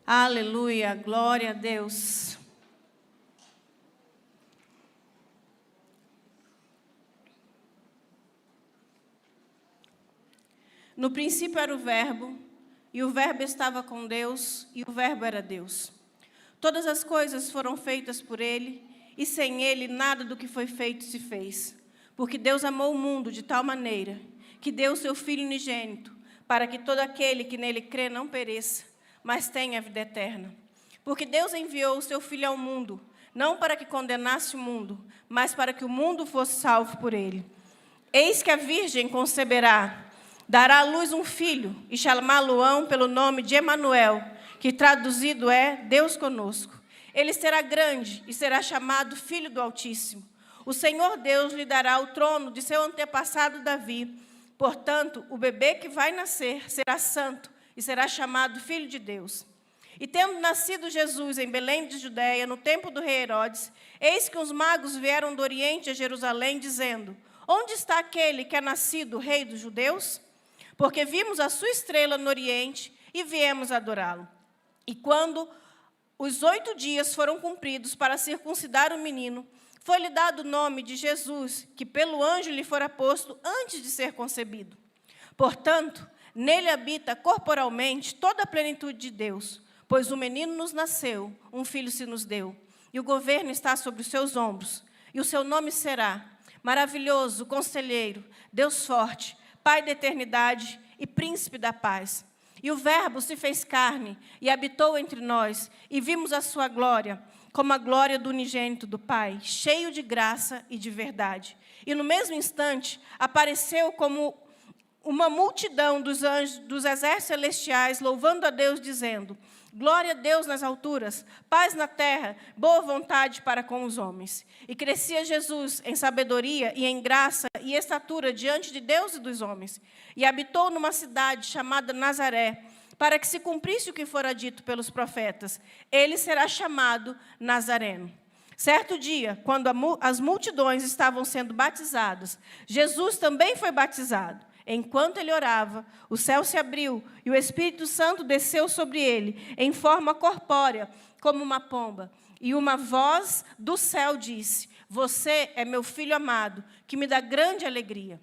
Aleluia, glória a Deus. No princípio era o Verbo, e o Verbo estava com Deus, e o Verbo era Deus. Todas as coisas foram feitas por Ele, e sem Ele nada do que foi feito se fez. Porque Deus amou o mundo de tal maneira, que deu o seu Filho unigênito, para que todo aquele que nele crê não pereça, mas tenha a vida eterna. Porque Deus enviou o seu Filho ao mundo, não para que condenasse o mundo, mas para que o mundo fosse salvo por ele. Eis que a Virgem conceberá, dará à luz um filho, e chamá-lo-ão pelo nome de Emanuel, que traduzido é Deus conosco. Ele será grande e será chamado Filho do Altíssimo. O Senhor Deus lhe dará o trono de seu antepassado Davi. Portanto, o bebê que vai nascer será santo e será chamado Filho de Deus. E tendo nascido Jesus em Belém de Judeia, no tempo do rei Herodes, eis que os magos vieram do Oriente a Jerusalém, dizendo: onde está aquele que é nascido rei dos judeus? Porque vimos a sua estrela no Oriente e viemos adorá-lo. E quando os 8 dias foram cumpridos para circuncidar o menino, foi-lhe dado o nome de Jesus, que pelo anjo lhe fora posto antes de ser concebido. Portanto, nele habita corporalmente toda a plenitude de Deus, pois um menino nos nasceu, um filho se nos deu, e o governo está sobre os seus ombros, e o seu nome será Maravilhoso, Conselheiro, Deus Forte, Pai da Eternidade e Príncipe da Paz. E o Verbo se fez carne e habitou entre nós, e vimos a sua glória, como a glória do unigênito do Pai, cheio de graça e de verdade. E no mesmo instante apareceu como uma multidão dos anjos, dos exércitos celestiais, louvando a Deus, dizendo: glória a Deus nas alturas, paz na terra, boa vontade para com os homens. E crescia Jesus em sabedoria e em graça e estatura diante de Deus e dos homens. E habitou numa cidade chamada Nazaré, para que se cumprisse o que fora dito pelos profetas: ele será chamado Nazareno. Certo dia, quando as multidões estavam sendo batizadas, Jesus também foi batizado. Enquanto ele orava, o céu se abriu e o Espírito Santo desceu sobre ele, em forma corpórea, como uma pomba. E uma voz do céu disse: você é meu filho amado, que me dá grande alegria.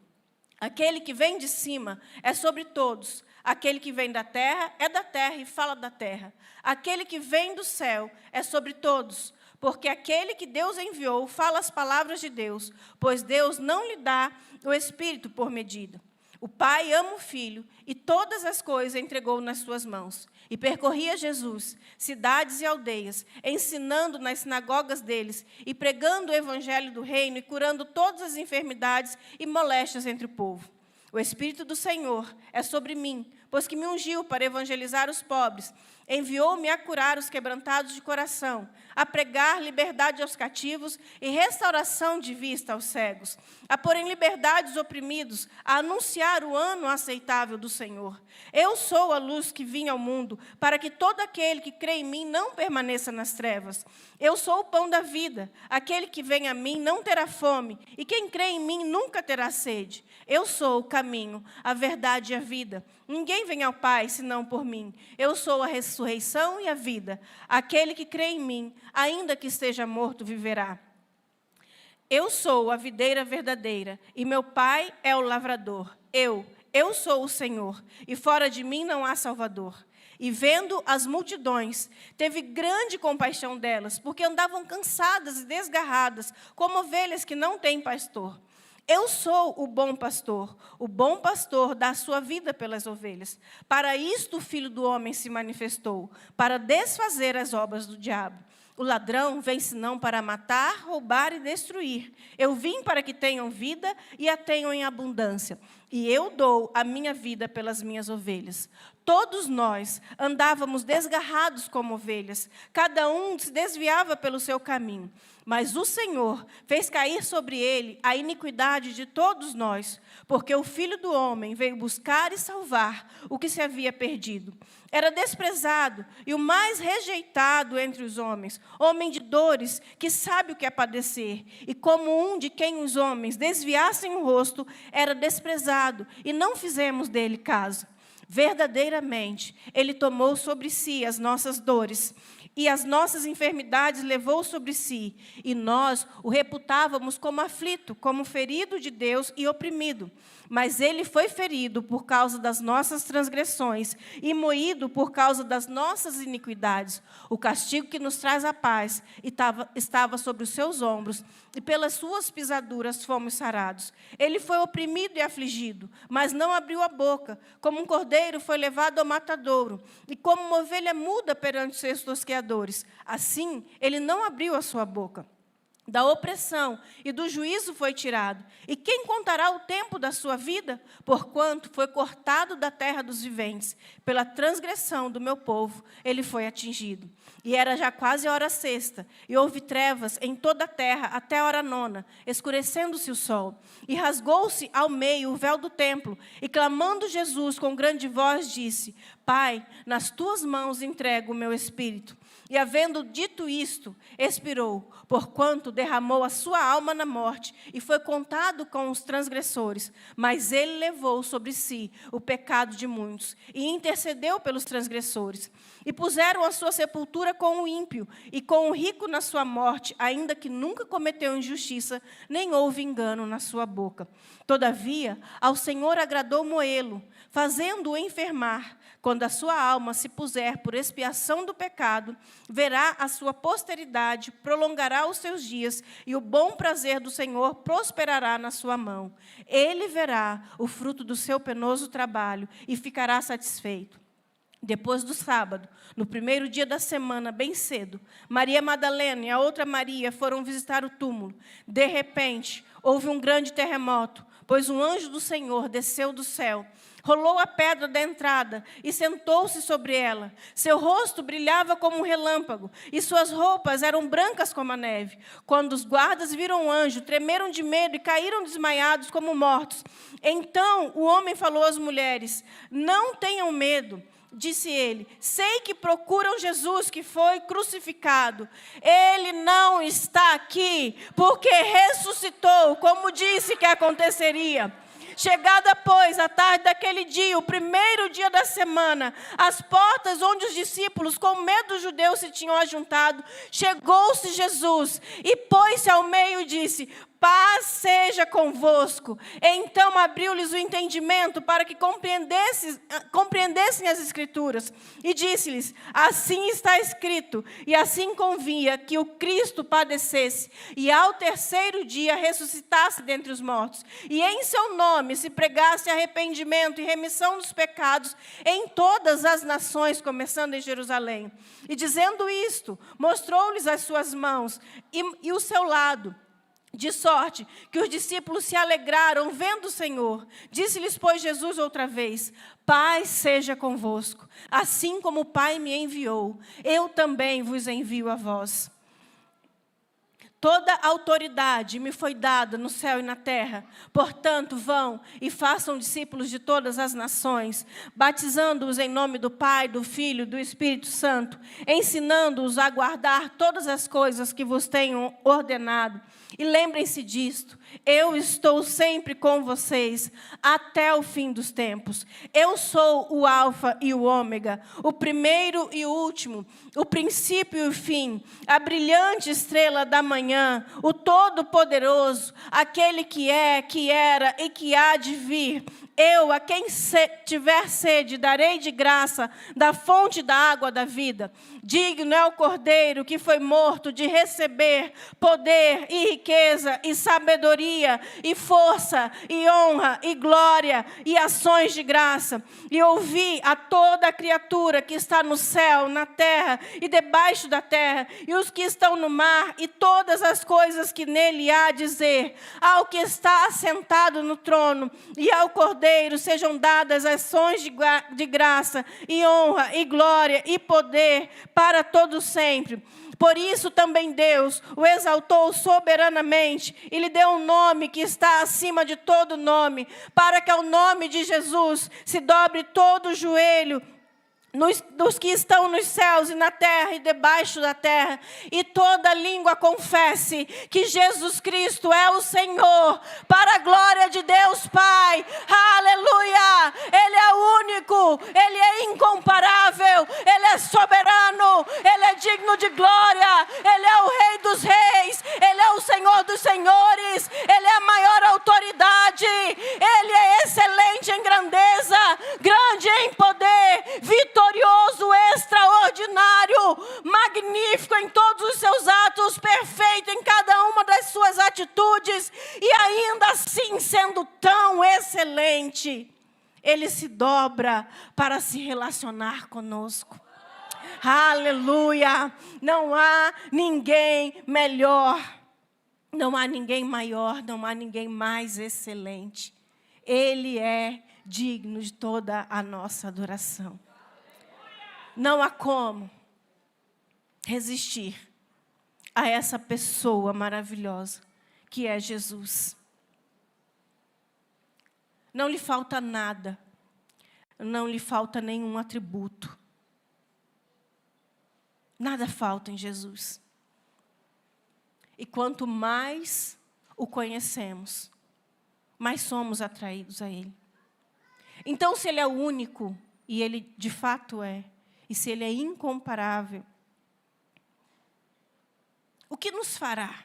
Aquele que vem de cima é sobre todos. Aquele que vem da terra é da terra e fala da terra. Aquele que vem do céu é sobre todos. Porque aquele que Deus enviou fala as palavras de Deus, pois Deus não lhe dá o Espírito por medida. O Pai ama o Filho e todas as coisas entregou nas suas mãos. E percorria Jesus cidades e aldeias, ensinando nas sinagogas deles e pregando o evangelho do reino e curando todas as enfermidades e moléstias entre o povo. O Espírito do Senhor é sobre mim, pois que me ungiu para evangelizar os pobres, enviou-me a curar os quebrantados de coração, a pregar liberdade aos cativos e restauração de vista aos cegos, a pôr em liberdade os oprimidos, a anunciar o ano aceitável do Senhor. Eu sou a luz que vim ao mundo, para que todo aquele que crê em mim não permaneça nas trevas. Eu sou o pão da vida. Aquele que vem a mim não terá fome, e quem crê em mim nunca terá sede. Eu sou o caminho, a verdade e a vida. Ninguém vem ao Pai, senão por mim. Eu sou a ressurreição e a vida. Aquele que crê em mim, ainda que esteja morto, viverá. Eu sou a videira verdadeira, e meu Pai é o lavrador. Eu sou o Senhor, e fora de mim não há Salvador. E vendo as multidões, teve grande compaixão delas, porque andavam cansadas e desgarradas, como ovelhas que não têm pastor. Eu sou o bom pastor dá a sua vida pelas ovelhas. Para isto o Filho do Homem se manifestou, para desfazer as obras do diabo. O ladrão vem senão para matar, roubar e destruir. Eu vim para que tenham vida e a tenham em abundância. E eu dou a minha vida pelas minhas ovelhas. Todos nós andávamos desgarrados como ovelhas. Cada um se desviava pelo seu caminho. Mas o Senhor fez cair sobre ele a iniquidade de todos nós, porque o Filho do Homem veio buscar e salvar o que se havia perdido. Era desprezado e o mais rejeitado entre os homens, homem de dores, que sabe o que é padecer. E como um de quem os homens desviassem o rosto, era desprezado, e não fizemos dele caso. Verdadeiramente, Ele tomou sobre si as nossas dores e as nossas enfermidades levou sobre si, e nós o reputávamos como aflito, como ferido de Deus e oprimido. Mas Ele foi ferido por causa das nossas transgressões e moído por causa das nossas iniquidades. O castigo que nos traz a paz estava sobre os seus ombros, e pelas suas pisaduras fomos sarados. Ele foi oprimido e afligido, mas não abriu a boca. Como um cordeiro foi levado ao matadouro, e como uma ovelha muda perante seus tosqueadores, assim ele não abriu a sua boca. Da opressão e do juízo foi tirado. E quem contará o tempo da sua vida? Porquanto foi cortado da terra dos viventes. Pela transgressão do meu povo, ele foi atingido. E era já quase a hora sexta, e houve trevas em toda a terra até a hora nona, escurecendo-se o sol. E rasgou-se ao meio o véu do templo, e clamando Jesus com grande voz, disse: Pai, nas tuas mãos entrego o meu espírito. E havendo dito isto, expirou, porquanto derramou a sua alma na morte, e foi contado com os transgressores. Mas ele levou sobre si o pecado de muitos, e intercedeu pelos transgressores. E puseram a sua sepultura com o ímpio, e com o rico na sua morte, ainda que nunca cometeu injustiça, nem houve engano na sua boca. Todavia, ao Senhor agradou moê-lo, fazendo-o enfermar. Quando a sua alma se puser por expiação do pecado, verá a sua posteridade, prolongará os seus dias, e o bom prazer do Senhor prosperará na sua mão. Ele verá o fruto do seu penoso trabalho e ficará satisfeito. Depois do sábado, no primeiro dia da semana, bem cedo, Maria Madalena e a outra Maria foram visitar o túmulo. De repente, houve um grande terremoto, pois um anjo do Senhor desceu do céu, rolou a pedra da entrada e sentou-se sobre ela. Seu rosto brilhava como um relâmpago, e suas roupas eram brancas como a neve. Quando os guardas viram o anjo, tremeram de medo e caíram desmaiados como mortos. Então o homem falou às mulheres: Não tenham medo. Disse ele: sei que procuram Jesus que foi crucificado. Ele não está aqui, porque ressuscitou, como disse que aconteceria. Chegada, pois, a tarde daquele dia, o primeiro dia da semana, às portas onde os discípulos, com medo dos judeus, se tinham ajuntado, chegou-se Jesus e pôs-se ao meio e disse: Paz seja convosco. Então abriu-lhes o entendimento para que compreendessem as Escrituras. E disse-lhes: assim está escrito, e assim convinha que o Cristo padecesse, e ao terceiro dia ressuscitasse dentre os mortos. E em seu nome se pregasse arrependimento e remissão dos pecados em todas as nações, começando em Jerusalém. E dizendo isto, mostrou-lhes as suas mãos e o seu lado. De sorte que os discípulos se alegraram vendo o Senhor. Disse-lhes, pois, Jesus outra vez: Paz seja convosco. Assim como o Pai me enviou, eu também vos envio a vós. Toda autoridade me foi dada no céu e na terra. Portanto, vão e façam discípulos de todas as nações, batizando-os em nome do Pai, do Filho e do Espírito Santo, ensinando-os a guardar todas as coisas que vos tenho ordenado. E lembrem-se disto: eu estou sempre com vocês até o fim dos tempos. Eu sou o Alfa e o Ômega, o primeiro e o último, o princípio e o fim, a brilhante estrela da manhã, o Todo-Poderoso, aquele que é, que era e que há de vir. Eu, a quem tiver sede, darei de graça da fonte da água da vida. Digno é o Cordeiro que foi morto de receber poder e riqueza e sabedoria e força e honra e glória e ações de graça. E ouvi a toda a criatura que está no céu, na terra e debaixo da terra, e os que estão no mar, e todas as coisas que nele há, dizer: ao que está assentado no trono e ao Cordeiro sejam dadas ações de graça e honra e glória e poder para todo sempre. Por isso também Deus o exaltou soberanamente e lhe deu um nome que está acima de todo nome, para que ao nome de Jesus se dobre todo o joelho dos que estão nos céus e na terra e debaixo da terra, e toda língua confesse que Jesus Cristo é o Senhor, para a glória de Deus Pai. Aleluia! Ele é único, Ele é incomparável, Ele é soberano, Ele é digno de glória, Ele é o Rei dos reis, Ele é o Senhor dos senhores, Ele é a maior autoridade, Ele é excelente em grandeza, grande em poder, vitorioso, extraordinário, magnífico em todos os seus atos, perfeito em cada uma das suas atitudes, e ainda assim, sendo tão excelente, Ele se dobra para se relacionar conosco. Aleluia! Não há ninguém melhor, não há ninguém maior, não há ninguém mais excelente. Ele é digno de toda a nossa adoração. Não há como resistir a essa pessoa maravilhosa que é Jesus. Não lhe falta nada, não lhe falta nenhum atributo. Nada falta em Jesus. E quanto mais o conhecemos, mais somos atraídos a Ele. Então, se Ele é o único, e Ele de fato é, e se Ele é incomparável, o que nos fará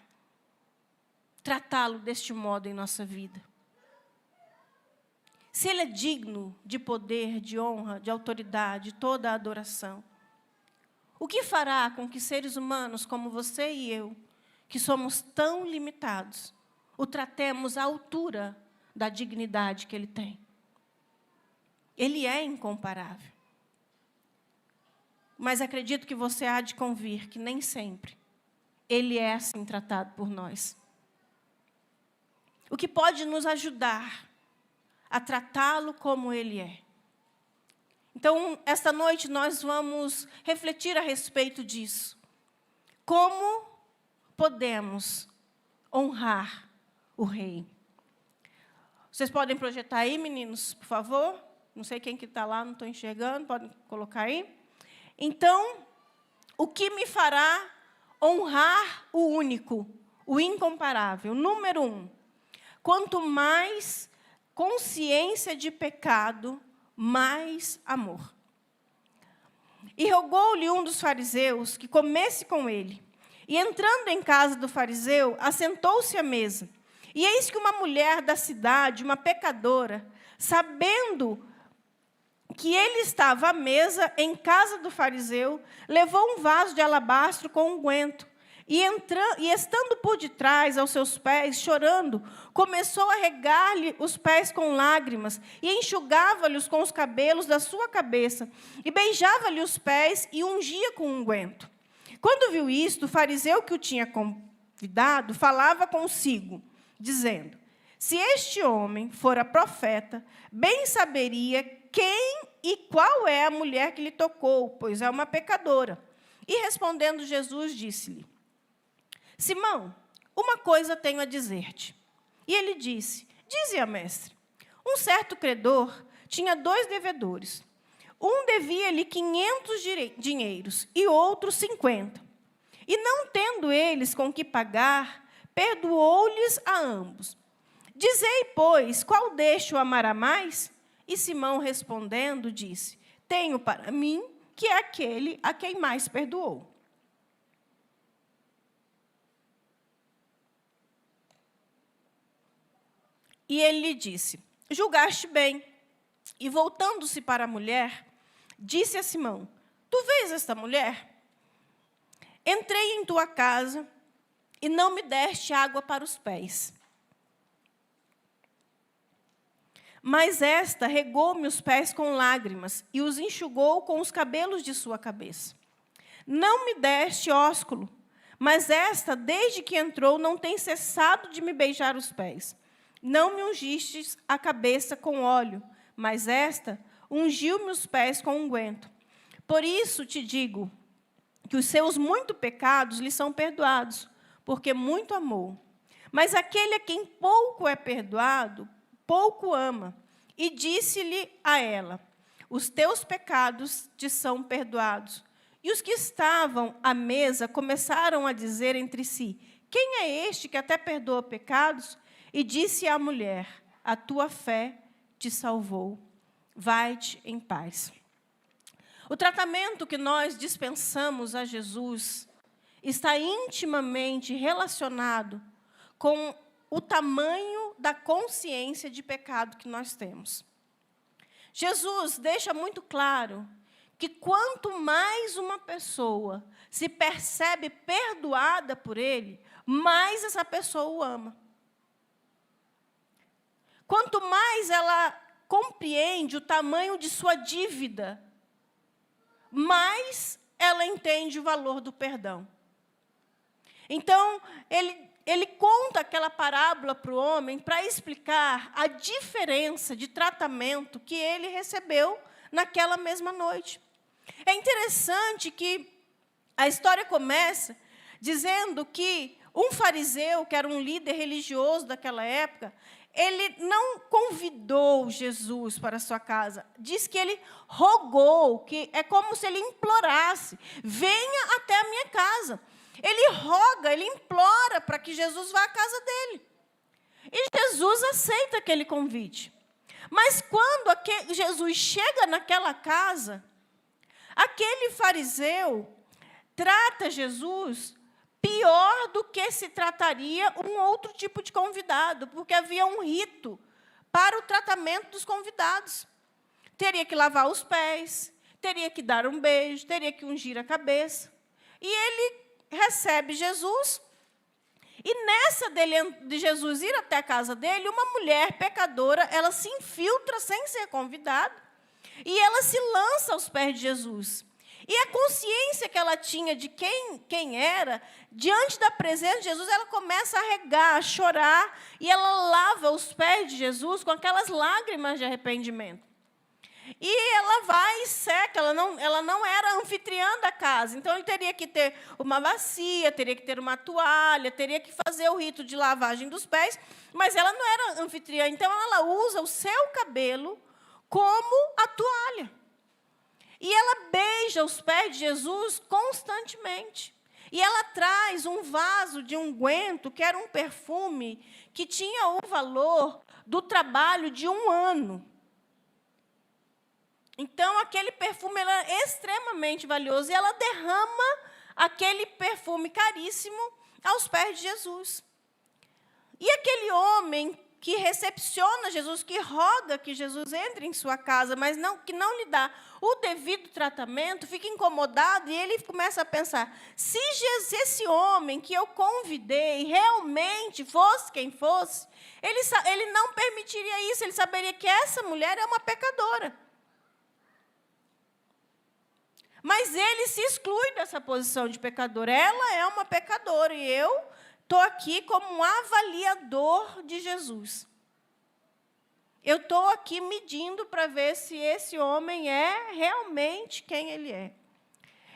tratá-lo deste modo em nossa vida? Se Ele é digno de poder, de honra, de autoridade, de toda a adoração, o que fará com que seres humanos como você e eu, que somos tão limitados, o tratemos à altura da dignidade que Ele tem? Ele é incomparável. Mas acredito que você há de convir que nem sempre Ele é assim tratado por nós. O que pode nos ajudar a tratá-lo como Ele é? Então, esta noite nós vamos refletir a respeito disso. Como podemos honrar o Rei? Vocês podem projetar aí, meninos, por favor? Não sei quem que está lá, não estou enxergando, podem colocar aí. Então, o que me fará honrar o único, o incomparável? Número 1, quanto mais consciência de pecado, mais amor. E rogou-lhe um dos fariseus que comesse com ele. E entrando em casa do fariseu, assentou-se à mesa. E eis que uma mulher da cidade, uma pecadora, sabendo que ele estava à mesa em casa do fariseu, levou um vaso de alabastro com unguento. E estando por detrás aos seus pés, chorando, começou a regar-lhe os pés com lágrimas, e enxugava-lhes com os cabelos da sua cabeça, e beijava-lhe os pés, e ungia com unguento. Quando viu isto, o fariseu que o tinha convidado, falava consigo, dizendo: se este homem fora profeta, bem saberia quem e qual é a mulher que lhe tocou, pois é uma pecadora. E respondendo Jesus, disse-lhe: Simão, uma coisa tenho a dizer-te. E ele disse: dize-a, mestre. Um certo credor tinha 2 devedores. Um devia-lhe 500 dinheiros e outro 50. E não tendo eles com que pagar, perdoou-lhes a ambos. Dizei, pois, qual deixo amará mais? E Simão, respondendo, disse: tenho para mim que é aquele a quem mais perdoou. E ele lhe disse: julgaste bem. E voltando-se para a mulher, disse a Simão: tu vês esta mulher? Entrei em tua casa e não me deste água para os pés. Mas esta regou-me os pés com lágrimas e os enxugou com os cabelos de sua cabeça. Não me deste ósculo, mas esta, desde que entrou, não tem cessado de me beijar os pés. Não me ungistes a cabeça com óleo, mas esta ungiu-me os pés com unguento. Por isso te digo que os seus muitos pecados lhe são perdoados, porque muito amou. Mas aquele a quem pouco é perdoado, pouco ama. E disse-lhe a ela: os teus pecados te são perdoados. E os que estavam à mesa começaram a dizer entre si: quem é este que até perdoa pecados? E disse à mulher: a tua fé te salvou. Vai-te em paz. O tratamento que nós dispensamos a Jesus está intimamente relacionado com o tamanho da consciência de pecado que nós temos. Jesus deixa muito claro que quanto mais uma pessoa se percebe perdoada por Ele, mais essa pessoa o ama. Quanto mais ela compreende o tamanho de sua dívida, mais ela entende o valor do perdão. Então, ele conta aquela parábola para o homem para explicar a diferença de tratamento que ele recebeu naquela mesma noite. É interessante que a história começa dizendo que um fariseu, que era um líder religioso daquela época, ele não convidou Jesus para a sua casa. Diz que ele rogou, que é como se ele implorasse: venha até a minha casa. Ele roga, ele implora para que Jesus vá à casa dele. E Jesus aceita aquele convite. Mas quando Jesus chega naquela casa, aquele fariseu trata Jesus pior do que se trataria um outro tipo de convidado, porque havia um rito para o tratamento dos convidados. Teria que lavar os pés, teria que dar um beijo, teria que ungir a cabeça. E ele recebe Jesus, e nessa de Jesus ir até a casa dele, uma mulher pecadora, ela se infiltra sem ser convidada, e ela se lança aos pés de Jesus. E a consciência que ela tinha de quem era, diante da presença de Jesus, ela começa a regar, a chorar, e ela lava os pés de Jesus com aquelas lágrimas de arrependimento. E ela vai e seca, ela não era anfitriã da casa, então ele teria que ter uma bacia, teria que ter uma toalha, teria que fazer o rito de lavagem dos pés, mas ela não era anfitriã, então ela usa o seu cabelo como a toalha. E ela beija os pés de Jesus constantemente. E ela traz um vaso de unguento, que era um perfume, que tinha o valor do trabalho de 1 ano. Então, aquele perfume era extremamente valioso. E ela derrama aquele perfume caríssimo aos pés de Jesus. E aquele homem que recepciona Jesus, que roga que Jesus entre em sua casa, mas que não lhe dá o devido tratamento, fica incomodado, e ele começa a pensar: se esse homem que eu convidei realmente fosse quem fosse, ele não permitiria isso, ele saberia que essa mulher é uma pecadora. Mas ele se exclui dessa posição de pecador. Ela é uma pecadora, e eu estou aqui como um avaliador de Jesus. Eu estou aqui medindo para ver se esse homem é realmente quem ele é.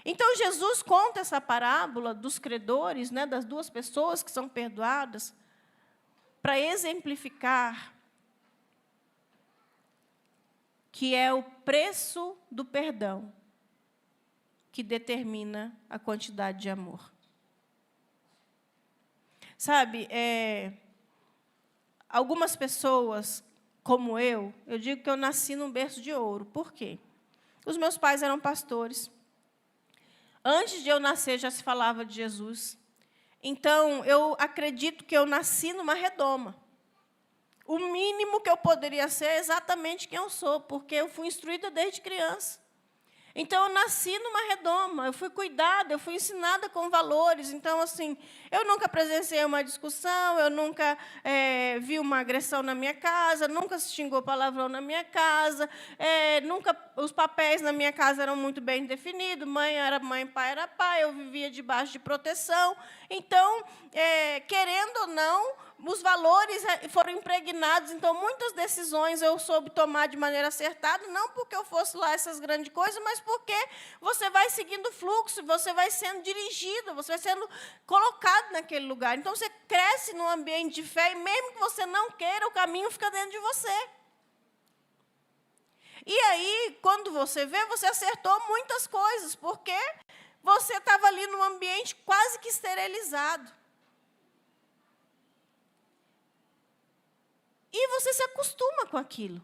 Então, Jesus conta essa parábola dos credores, né, das 2 pessoas que são perdoadas, para exemplificar que é o preço do perdão que determina a quantidade de amor. Sabe, algumas pessoas, como eu digo que eu nasci num berço de ouro. Por quê? Os meus pais eram pastores. Antes de eu nascer, já se falava de Jesus. Então, eu acredito que eu nasci numa redoma. O mínimo que eu poderia ser é exatamente quem eu sou, porque eu fui instruída desde criança. Então, eu nasci numa redoma, eu fui cuidada, eu fui ensinada com valores. Então, assim, eu nunca presenciei uma discussão, eu nunca vi uma agressão na minha casa, nunca se xingou palavrão na minha casa, os papéis na minha casa eram muito bem definidos, mãe era mãe, pai era pai, eu vivia debaixo de proteção. Então, querendo ou não, os valores foram impregnados, então muitas decisões eu soube tomar de maneira acertada, não porque eu fosse lá essas grandes coisas, mas porque você vai seguindo o fluxo, você vai sendo dirigido, você vai sendo colocado naquele lugar. Então, você cresce num ambiente de fé, e mesmo que você não queira, o caminho fica dentro de você. E aí, quando você vê, você acertou muitas coisas, porque você estava ali num ambiente quase que esterilizado. E você se acostuma com aquilo.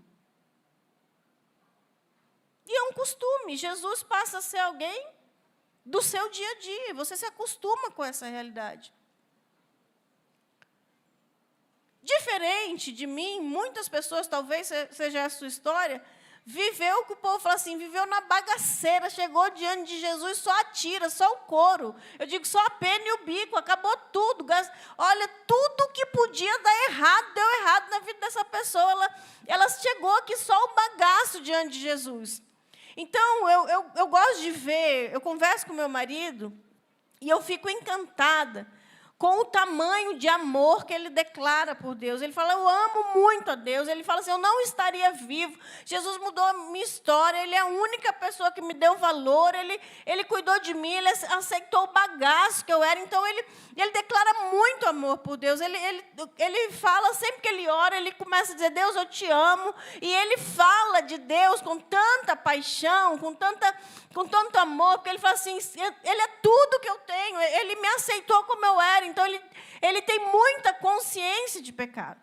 E é um costume. Jesus passa a ser alguém do seu dia a dia. Você se acostuma com essa realidade. Diferente de mim, muitas pessoas, talvez seja a sua história, viveu, que o povo fala assim, viveu na bagaceira, chegou diante de Jesus, só atira, só o couro. Eu digo, só a pena e o bico, acabou tudo. Olha, tudo que podia dar errado, deu errado na vida dessa pessoa. Ela chegou aqui só o bagaço diante de Jesus. Então, eu gosto de ver, eu converso com meu marido, e eu fico encantada com o tamanho de amor que ele declara por Deus. Ele fala, eu amo muito a Deus. Ele fala assim, eu não estaria vivo. Jesus mudou a minha história. Ele é a única pessoa que me deu valor. Ele cuidou de mim. Ele aceitou o bagaço que eu era. Então, ele declara muito amor por Deus. Ele fala, sempre que ele ora, ele começa a dizer, Deus, eu te amo. E ele fala de Deus com tanta paixão, com tanto amor, porque ele fala assim, ele é tudo que eu tenho. Ele me aceitou como eu era. Então, ele tem muita consciência de pecado.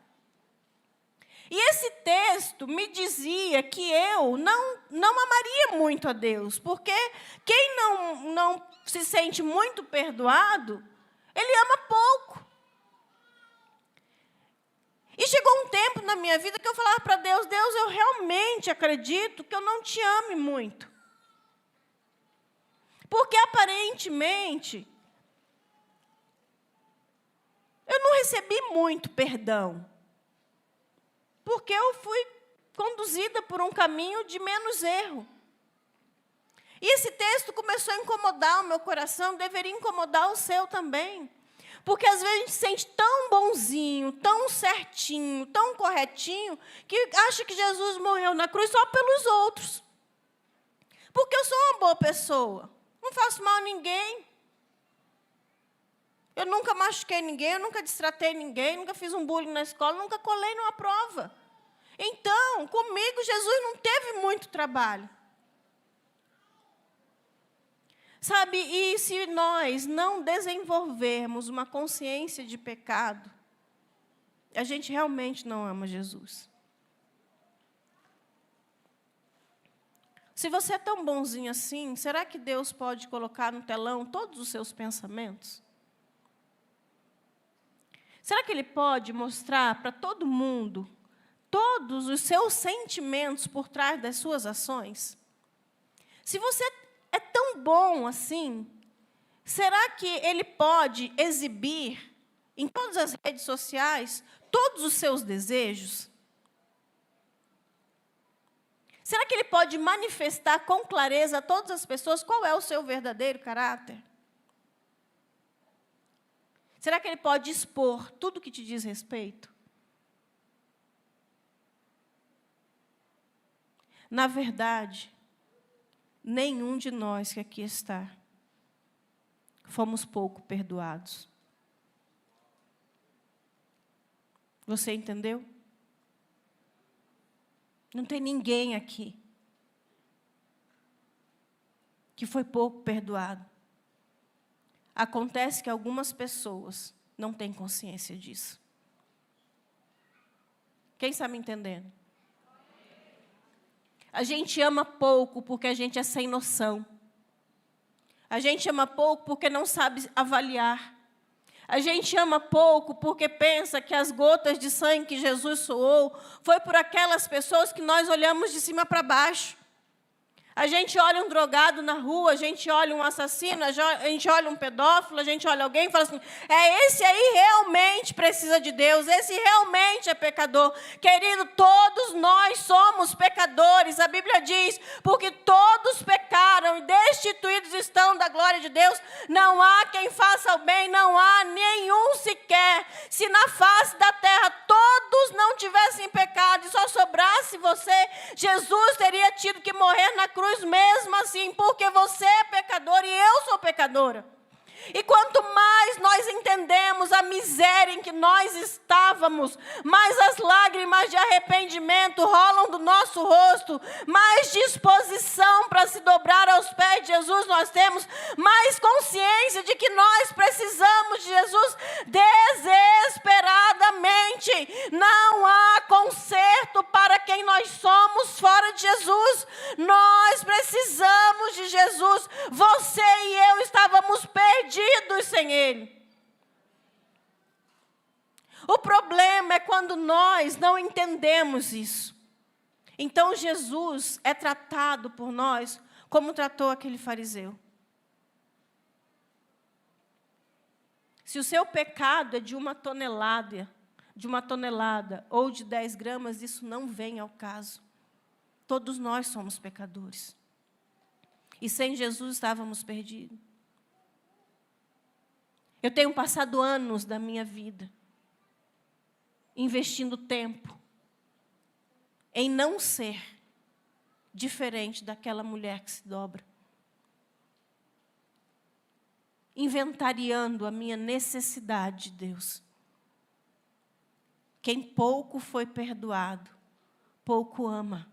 E esse texto me dizia que eu não amaria muito a Deus, porque quem não se sente muito perdoado, ele ama pouco. E chegou um tempo na minha vida que eu falava para Deus, Deus, eu realmente acredito que eu não te ame muito. Porque, aparentemente, eu não recebi muito perdão. Porque eu fui conduzida por um caminho de menos erro. E esse texto começou a incomodar o meu coração, deveria incomodar o seu também. Porque, às vezes, a gente se sente tão bonzinho, tão certinho, tão corretinho, que acha que Jesus morreu na cruz só pelos outros. Porque eu sou uma boa pessoa. Não faço mal a ninguém. Eu nunca machuquei ninguém, eu nunca destratei ninguém, nunca fiz um bullying na escola, nunca colei numa prova. Então, comigo, Jesus não teve muito trabalho. Sabe, e se nós não desenvolvermos uma consciência de pecado, a gente realmente não ama Jesus. Se você é tão bonzinho assim, será que Deus pode colocar no telão todos os seus pensamentos? Será que Ele pode mostrar para todo mundo todos os seus sentimentos por trás das suas ações? Se você é tão bom assim, será que Ele pode exibir em todas as redes sociais todos os seus desejos? Será que Ele pode manifestar com clareza a todas as pessoas qual é o seu verdadeiro caráter? Será que Ele pode expor tudo que te diz respeito? Na verdade, nenhum de nós que aqui está fomos pouco perdoados. Você entendeu? Não tem ninguém aqui que foi pouco perdoado. Acontece que algumas pessoas não têm consciência disso. Quem está me entendendo? A gente ama pouco porque a gente é sem noção. A gente ama pouco porque não sabe avaliar. A gente ama pouco porque pensa que as gotas de sangue que Jesus suou foi por aquelas pessoas que nós olhamos de cima para baixo. A gente olha um drogado na rua, a gente olha um assassino, a gente olha um pedófilo, a gente olha alguém e fala assim, esse aí realmente precisa de Deus, esse realmente é pecador. Querido, todos nós somos pecadores. A Bíblia diz, porque todos pecaram e destituídos estão da glória de Deus. Não há quem faça o bem, não há nenhum sequer. Se na face da terra todos não tivessem pecado e só sobrasse você, Jesus teria tido que morrer na cruz mesmo assim, porque você é pecador e eu sou pecadora. E quanto mais nós entendemos a miséria em que nós estávamos, mais as lágrimas de arrependimento rolam do nosso rosto, mais disposição para se dobrar aos pés de Jesus nós temos, mais consciência de que nós precisamos de Jesus desesperadamente. Não há conserto para quem nós somos fora de Jesus. Nós precisamos de Jesus. Você e eu estávamos perdidos sem Ele. O problema é quando nós não entendemos isso. Então Jesus é tratado por nós como tratou aquele fariseu. Se o seu pecado é de uma tonelada ou de 10 gramas, isso não vem ao caso. Todos nós somos pecadores. E sem Jesus estávamos perdidos. Eu tenho passado anos da minha vida investindo tempo em não ser diferente daquela mulher que se dobra. Inventariando a minha necessidade de Deus. Quem pouco foi perdoado, pouco ama.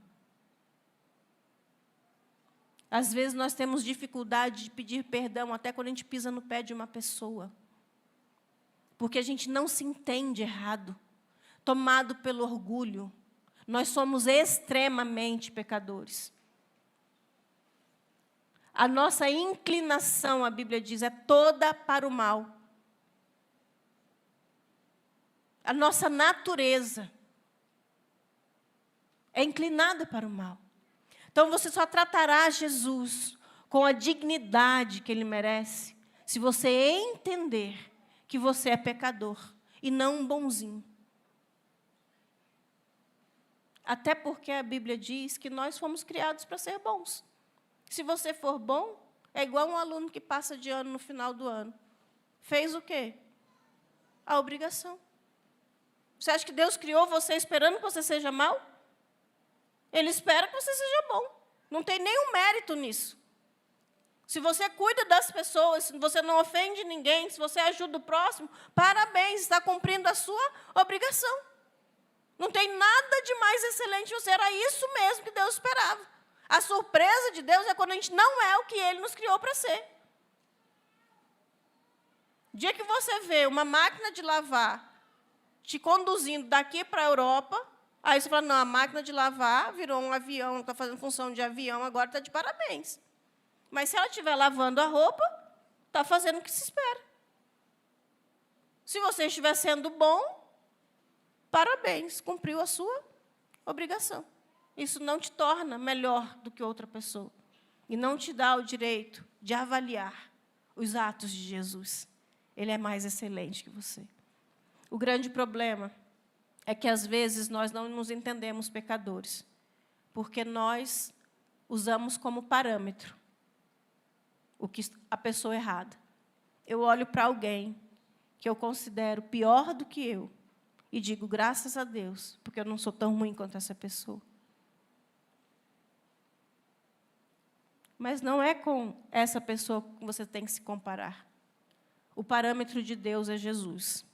Às vezes nós temos dificuldade de pedir perdão até quando a gente pisa no pé de uma pessoa. Porque a gente não se entende errado, tomado pelo orgulho. Nós somos extremamente pecadores. A nossa inclinação, a Bíblia diz, é toda para o mal. A nossa natureza é inclinada para o mal. Então você só tratará Jesus com a dignidade que Ele merece, se você entender que você é pecador e não um bonzinho. Até porque a Bíblia diz que nós fomos criados para ser bons. Se você for bom, é igual um aluno que passa de ano no final do ano. Fez o quê? A obrigação. Você acha que Deus criou você esperando que você seja mau? Ele espera que você seja bom. Não tem nenhum mérito nisso. Se você cuida das pessoas, se você não ofende ninguém, se você ajuda o próximo, parabéns, está cumprindo a sua obrigação. Não tem nada de mais excelente em você. Era isso mesmo que Deus esperava. A surpresa de Deus é quando a gente não é o que Ele nos criou para ser. O dia que você vê uma máquina de lavar te conduzindo daqui para a Europa, aí você fala, não, a máquina de lavar virou um avião, está fazendo função de avião, agora está de parabéns. Mas se ela estiver lavando a roupa, está fazendo o que se espera. Se você estiver sendo bom, parabéns, cumpriu a sua obrigação. Isso não te torna melhor do que outra pessoa. E não te dá o direito de avaliar os atos de Jesus. Ele é mais excelente que você. O grande problema é que, às vezes, nós não nos entendemos pecadores, porque nós usamos como parâmetro a pessoa errada. Eu olho para alguém que eu considero pior do que eu e digo, graças a Deus, porque eu não sou tão ruim quanto essa pessoa. Mas não é com essa pessoa que você tem que se comparar. O parâmetro de Deus é Jesus.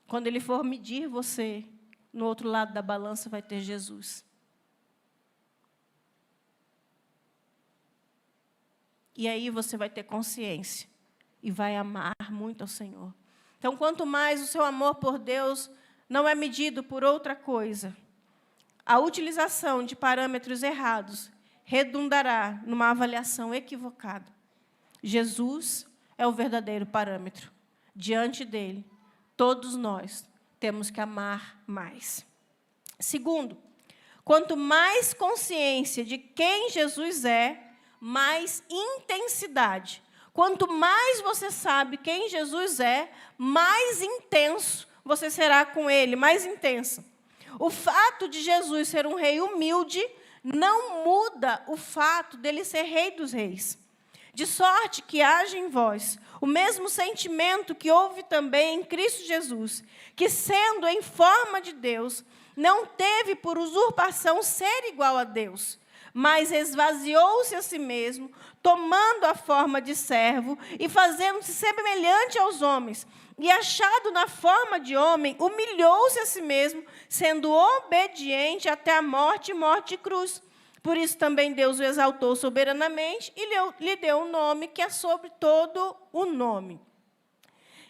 Quando Ele for medir você, no outro lado da balança vai ter Jesus. E aí você vai ter consciência e vai amar muito ao Senhor. Então, quanto mais o seu amor por Deus não é medido por outra coisa, a utilização de parâmetros errados redundará numa avaliação equivocada. Jesus é o verdadeiro parâmetro. Diante dele, todos nós temos que amar mais. Segundo, quanto mais consciência de quem Jesus é, mais intensidade. Quanto mais você sabe quem Jesus é, mais intenso você será com Ele, mais intensa. O fato de Jesus ser um rei humilde não muda o fato dele ser rei dos reis. De sorte que haja em vós o mesmo sentimento que houve também em Cristo Jesus, que, sendo em forma de Deus, não teve por usurpação ser igual a Deus, mas esvaziou-se a si mesmo, tomando a forma de servo e fazendo-se semelhante aos homens. E achado na forma de homem, humilhou-se a si mesmo, sendo obediente até a morte e morte de cruz. Por isso também Deus o exaltou soberanamente e lhe deu um nome que é sobre todo o nome.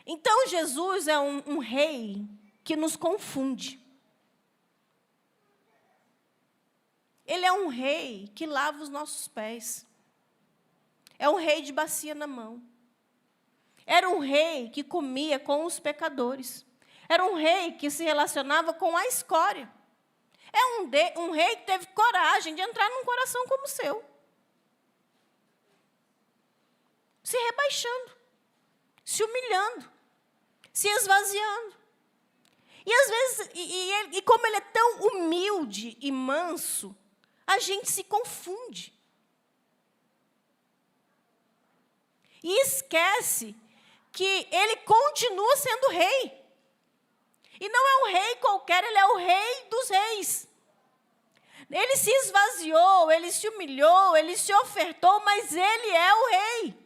Então, Jesus é um rei que nos confunde. Ele é um rei que lava os nossos pés. É um rei de bacia na mão. Era um rei que comia com os pecadores. Era um rei que se relacionava com a escória. É um rei que teve coragem de entrar num coração como o seu. Se rebaixando, se humilhando, se esvaziando. E às vezes, e como ele é tão humilde e manso, a gente se confunde. E esquece que ele continua sendo rei. E não é um rei qualquer, ele é o rei dos reis. Ele se esvaziou, ele se humilhou, ele se ofertou, mas ele é o rei.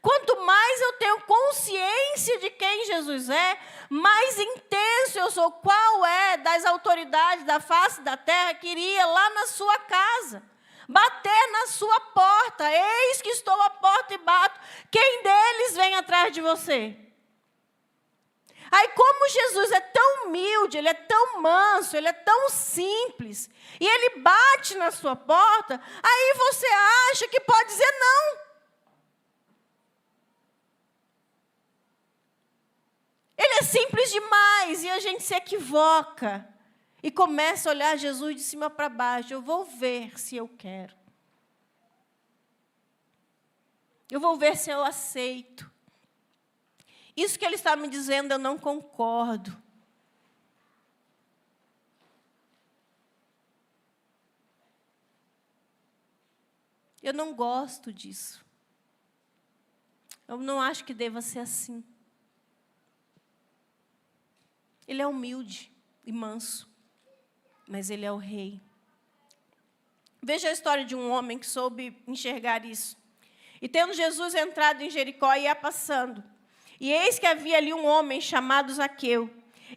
Quanto mais eu tenho consciência de quem Jesus é, mais intenso eu sou. Qual é das autoridades da face da terra que iria lá na sua casa, bater na sua porta? Eis que estou à porta e bato. Quem deles vem atrás de você? Aí, como Jesus é tão humilde, ele é tão manso, ele é tão simples, e ele bate na sua porta, aí você acha que pode dizer não. Ele é simples demais e a gente se equivoca e começa a olhar Jesus de cima para baixo. Eu vou ver se eu quero. Eu vou ver se eu aceito. Isso que ele está me dizendo, eu não concordo. Eu não gosto disso. Eu não acho que deva ser assim. Ele é humilde e manso, mas ele é o rei. Veja a história de um homem que soube enxergar isso. E tendo Jesus entrado em Jericó, ia passando. E eis que havia ali um homem chamado Zaqueu.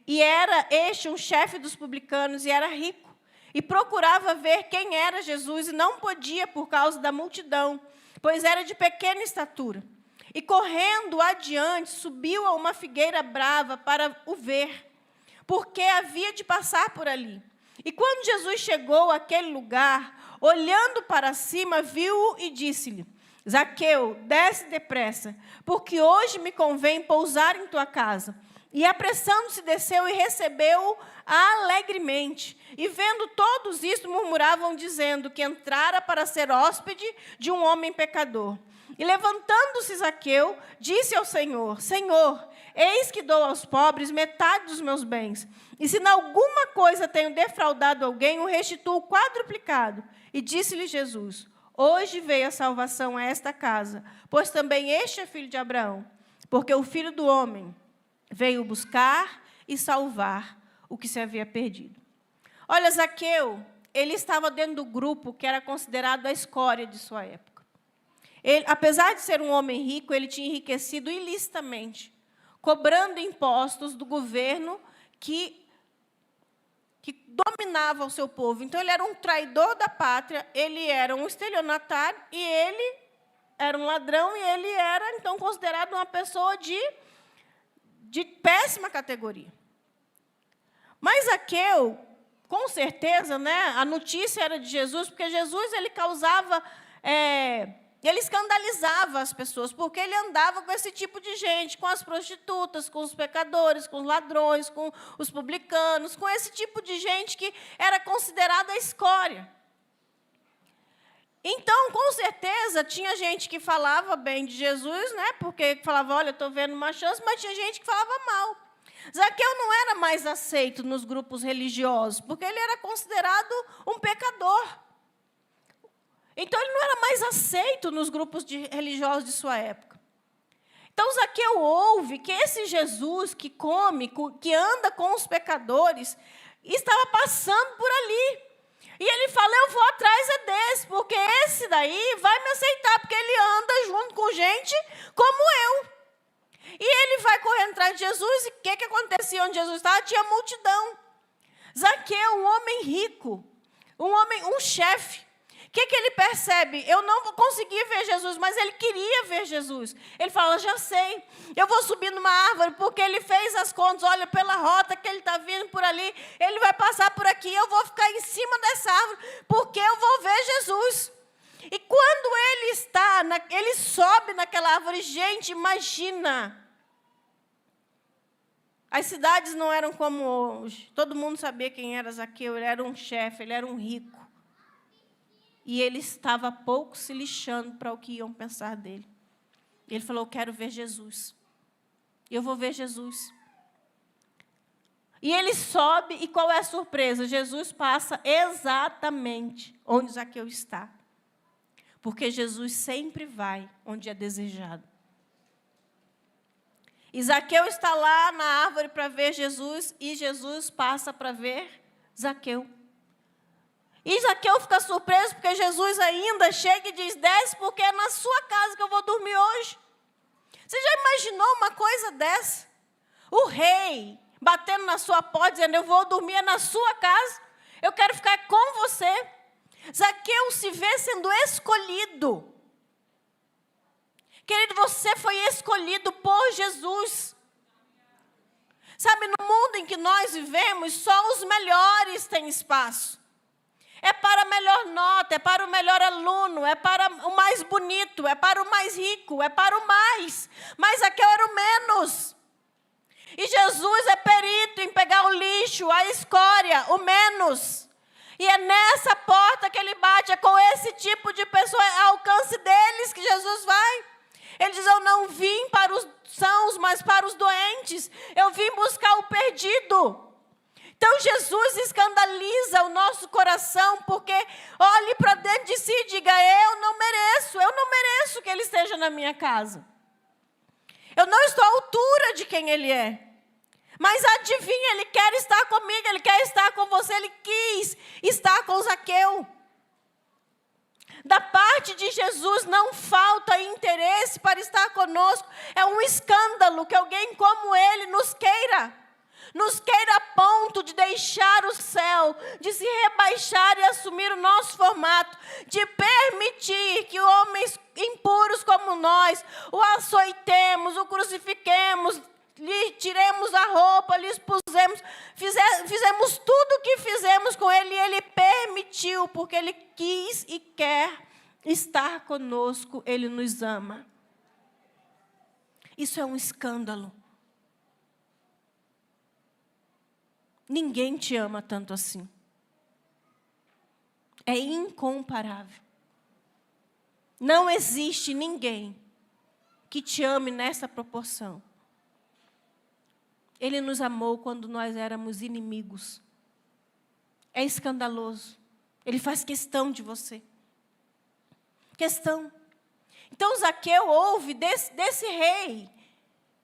E era este um chefe dos publicanos e era rico. E procurava ver quem era Jesus e não podia por causa da multidão, pois era de pequena estatura. E correndo adiante, subiu a uma figueira brava para o ver, porque havia de passar por ali. E quando Jesus chegou àquele lugar, olhando para cima, viu-o e disse-lhe: Zaqueu, desce depressa, porque hoje me convém pousar em tua casa. E apressando-se, desceu e recebeu-o alegremente. E vendo todos isto, murmuravam, dizendo que entrara para ser hóspede de um homem pecador. E levantando-se Zaqueu, disse ao Senhor: Senhor, eis que dou aos pobres metade dos meus bens. E se em alguma coisa tenho defraudado alguém, o restituo quadruplicado. E disse-lhe Jesus: Hoje veio a salvação a esta casa, pois também este é filho de Abraão. Porque o Filho do Homem veio buscar e salvar o que se havia perdido. Olha, Zaqueu, ele estava dentro do grupo que era considerado a escória de sua época. Ele, apesar de ser um homem rico, ele tinha enriquecido ilicitamente, cobrando impostos do governo que dominava o seu povo. Então, ele era um traidor da pátria, ele era um estelionatário, e ele era um ladrão, e ele era, então, considerado uma pessoa de péssima categoria. Mas Zaqueu, com certeza, né, a notícia era de Jesus, porque Jesus ele causava... ele escandalizava as pessoas, porque ele andava com esse tipo de gente, com as prostitutas, com os pecadores, com os ladrões, com os publicanos, com esse tipo de gente que era considerada a escória. Então, com certeza, tinha gente que falava bem de Jesus, né, porque falava, olha, estou vendo uma chance, mas tinha gente que falava mal. Zaqueu não era mais aceito nos grupos religiosos, porque ele era considerado um pecador. Então, ele não era mais aceito nos grupos religiosos de sua época. Então, Zaqueu ouve que esse Jesus que come, que anda com os pecadores, estava passando por ali. E ele fala, eu vou atrás daí vai me aceitar, porque ele anda junto com gente como eu. E ele vai correndo atrás de Jesus, e o que acontecia onde Jesus estava? Tinha multidão. Zaqueu, um homem rico, um chefe. O que ele percebe? Eu não vou conseguir ver Jesus, mas ele queria ver Jesus. Ele fala, já sei, eu vou subir numa árvore, porque ele fez as contas, olha, pela rota que ele está vindo por ali, ele vai passar por aqui, eu vou ficar em cima dessa árvore, porque eu vou ver Jesus. E quando ele sobe naquela árvore, gente, imagina. As cidades não eram como hoje. Todo mundo sabia quem era Zaqueu, ele era um chefe, ele era um rico. E ele estava pouco se lixando para o que iam pensar dele. Ele falou, eu quero ver Jesus. Eu vou ver Jesus. E ele sobe, e qual é a surpresa? Jesus passa exatamente onde Zaqueu está. Porque Jesus sempre vai onde é desejado. E Zaqueu está lá na árvore para ver Jesus, e Jesus passa para ver Zaqueu. E Zaqueu fica surpreso, porque Jesus ainda chega e diz, desce, porque é na sua casa que eu vou dormir hoje. Você já imaginou uma coisa dessa? O rei batendo na sua porta, dizendo, eu vou dormir na sua casa, eu quero ficar com você. Zaqueu se vê sendo escolhido. Querido, você foi escolhido por Jesus. Sabe, no mundo em que nós vivemos, só os melhores têm espaço. É para a melhor nota, é para o melhor aluno, é para o mais bonito, é para o mais rico, é para o mais. Mas Zaqueu era o menos. E Jesus é perito em pegar o lixo, a escória, o menos. E é nessa porta que ele bate, é com esse tipo de pessoa, ao alcance deles que Jesus vai. Ele diz, eu não vim para os sãos, mas para os doentes. Eu vim buscar o perdido. Então, Jesus escandaliza o nosso coração, porque olhe para dentro de si e diga, eu não mereço que ele esteja na minha casa. Eu não estou à altura de quem ele é. Mas adivinha, ele quer estar comigo, ele quer estar com você, ele quis estar com Zaqueu. Da parte de Jesus não falta interesse para estar conosco. É um escândalo que alguém como ele nos queira a ponto de deixar o céu, de se rebaixar e assumir o nosso formato, de permitir que homens impuros como nós o açoitemos, o crucifiquemos, lhe tiremos a roupa, lhe expusemos, fizemos tudo o que fizemos com ele, e ele permitiu, porque ele quis e quer estar conosco, ele nos ama. Isso é um escândalo. Ninguém te ama tanto assim. É incomparável. Não existe ninguém que te ame nessa proporção. Ele nos amou quando nós éramos inimigos. É escandaloso. Ele faz questão de você. Questão. Então Zaqueu ouve desse rei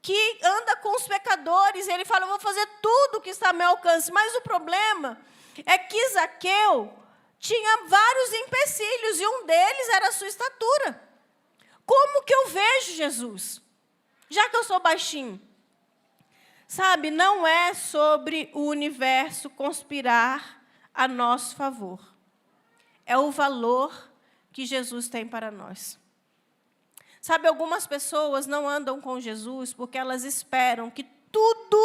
que anda com os pecadores, ele fala, eu vou fazer tudo o que está ao meu alcance. Mas o problema é que Zaqueu tinha vários empecilhos, e um deles era a sua estatura. Como que eu vejo Jesus? Já que eu sou baixinho. Sabe, não é sobre o universo conspirar a nosso favor. É o valor que Jesus tem para nós. Sabe, algumas pessoas não andam com Jesus porque elas esperam que tudo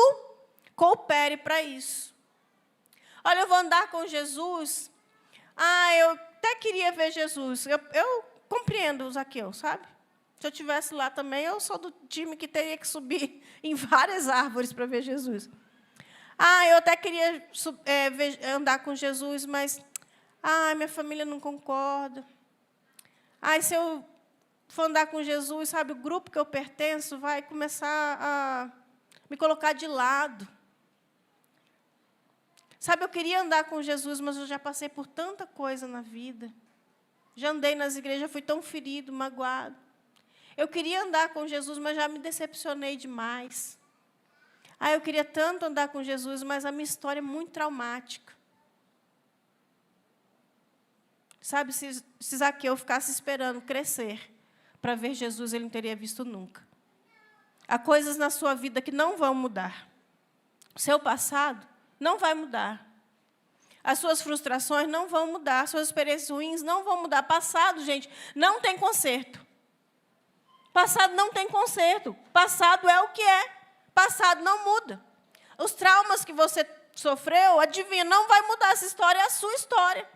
coopere para isso. Olha, eu vou andar com Jesus. Eu até queria ver Jesus. Eu compreendo o Zaqueu, sabe? Se eu estivesse lá também, eu sou do time que teria que subir em várias árvores para ver Jesus. Eu até queria andar com Jesus, mas minha família não concorda. Se eu for andar com Jesus, sabe, o grupo que eu pertenço vai começar a me colocar de lado. Sabe, eu queria andar com Jesus, mas eu já passei por tanta coisa na vida. Já andei nas igrejas, fui tão ferido, magoado. Eu queria andar com Jesus, mas já me decepcionei demais. Eu queria tanto andar com Jesus, mas a minha história é muito traumática. Sabe, se Zaqueu ficasse esperando crescer para ver Jesus, ele não teria visto nunca. Há coisas na sua vida que não vão mudar. O seu passado não vai mudar. As suas frustrações não vão mudar. As suas experiências ruins não vão mudar. Passado, gente, não tem conserto. Passado não tem conserto. Passado é o que é. Passado não muda. Os traumas que você sofreu, adivinha, não vai mudar. Essa história é a sua história.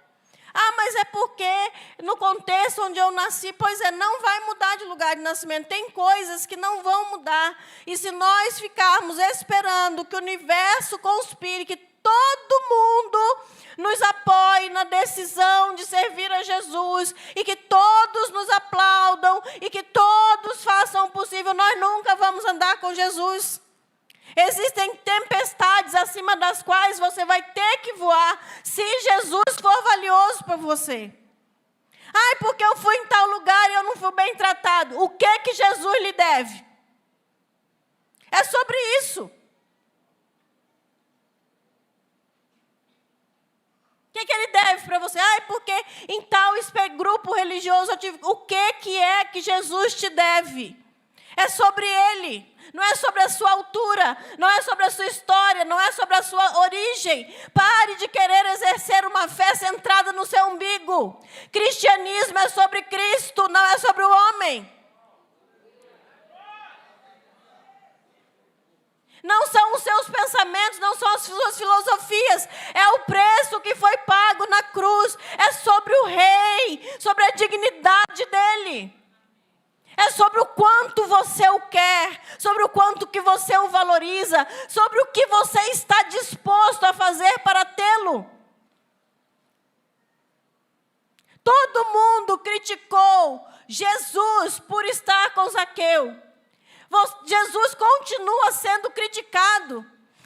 Ah, mas é porque no contexto onde eu nasci, pois é, não vai mudar de lugar de nascimento. Tem coisas que não vão mudar. E se nós ficarmos esperando que o universo conspire, que todo mundo nos apoie na decisão de servir a Jesus, e que todos nos aplaudam, e que todos façam o possível, nós nunca vamos andar com Jesus. Existem tempestades acima das quais você vai ter que voar se Jesus for valioso para você. Ai, porque eu fui em tal lugar e eu não fui bem tratado. O que Jesus lhe deve? É sobre isso. O que ele deve para você? Ai, porque em tal grupo religioso eu tive... O que é que Jesus te deve? É sobre Ele. Não é sobre a sua altura, não é sobre a sua história, não é sobre a sua origem. Pare de querer exercer uma fé centrada no seu umbigo. Cristianismo é sobre Cristo, não é sobre o homem. Não são os seus pensamentos, não são as suas filosofias. É o preço que foi pago na cruz. É sobre o Rei, sobre a dignidade dele. É sobre o quanto você o quer, sobre o quanto que você o valoriza, sobre o que você está disposto a fazer para tê-lo. Todo mundo criticou Jesus por estar com Zaqueu. Jesus continua sendo criticado.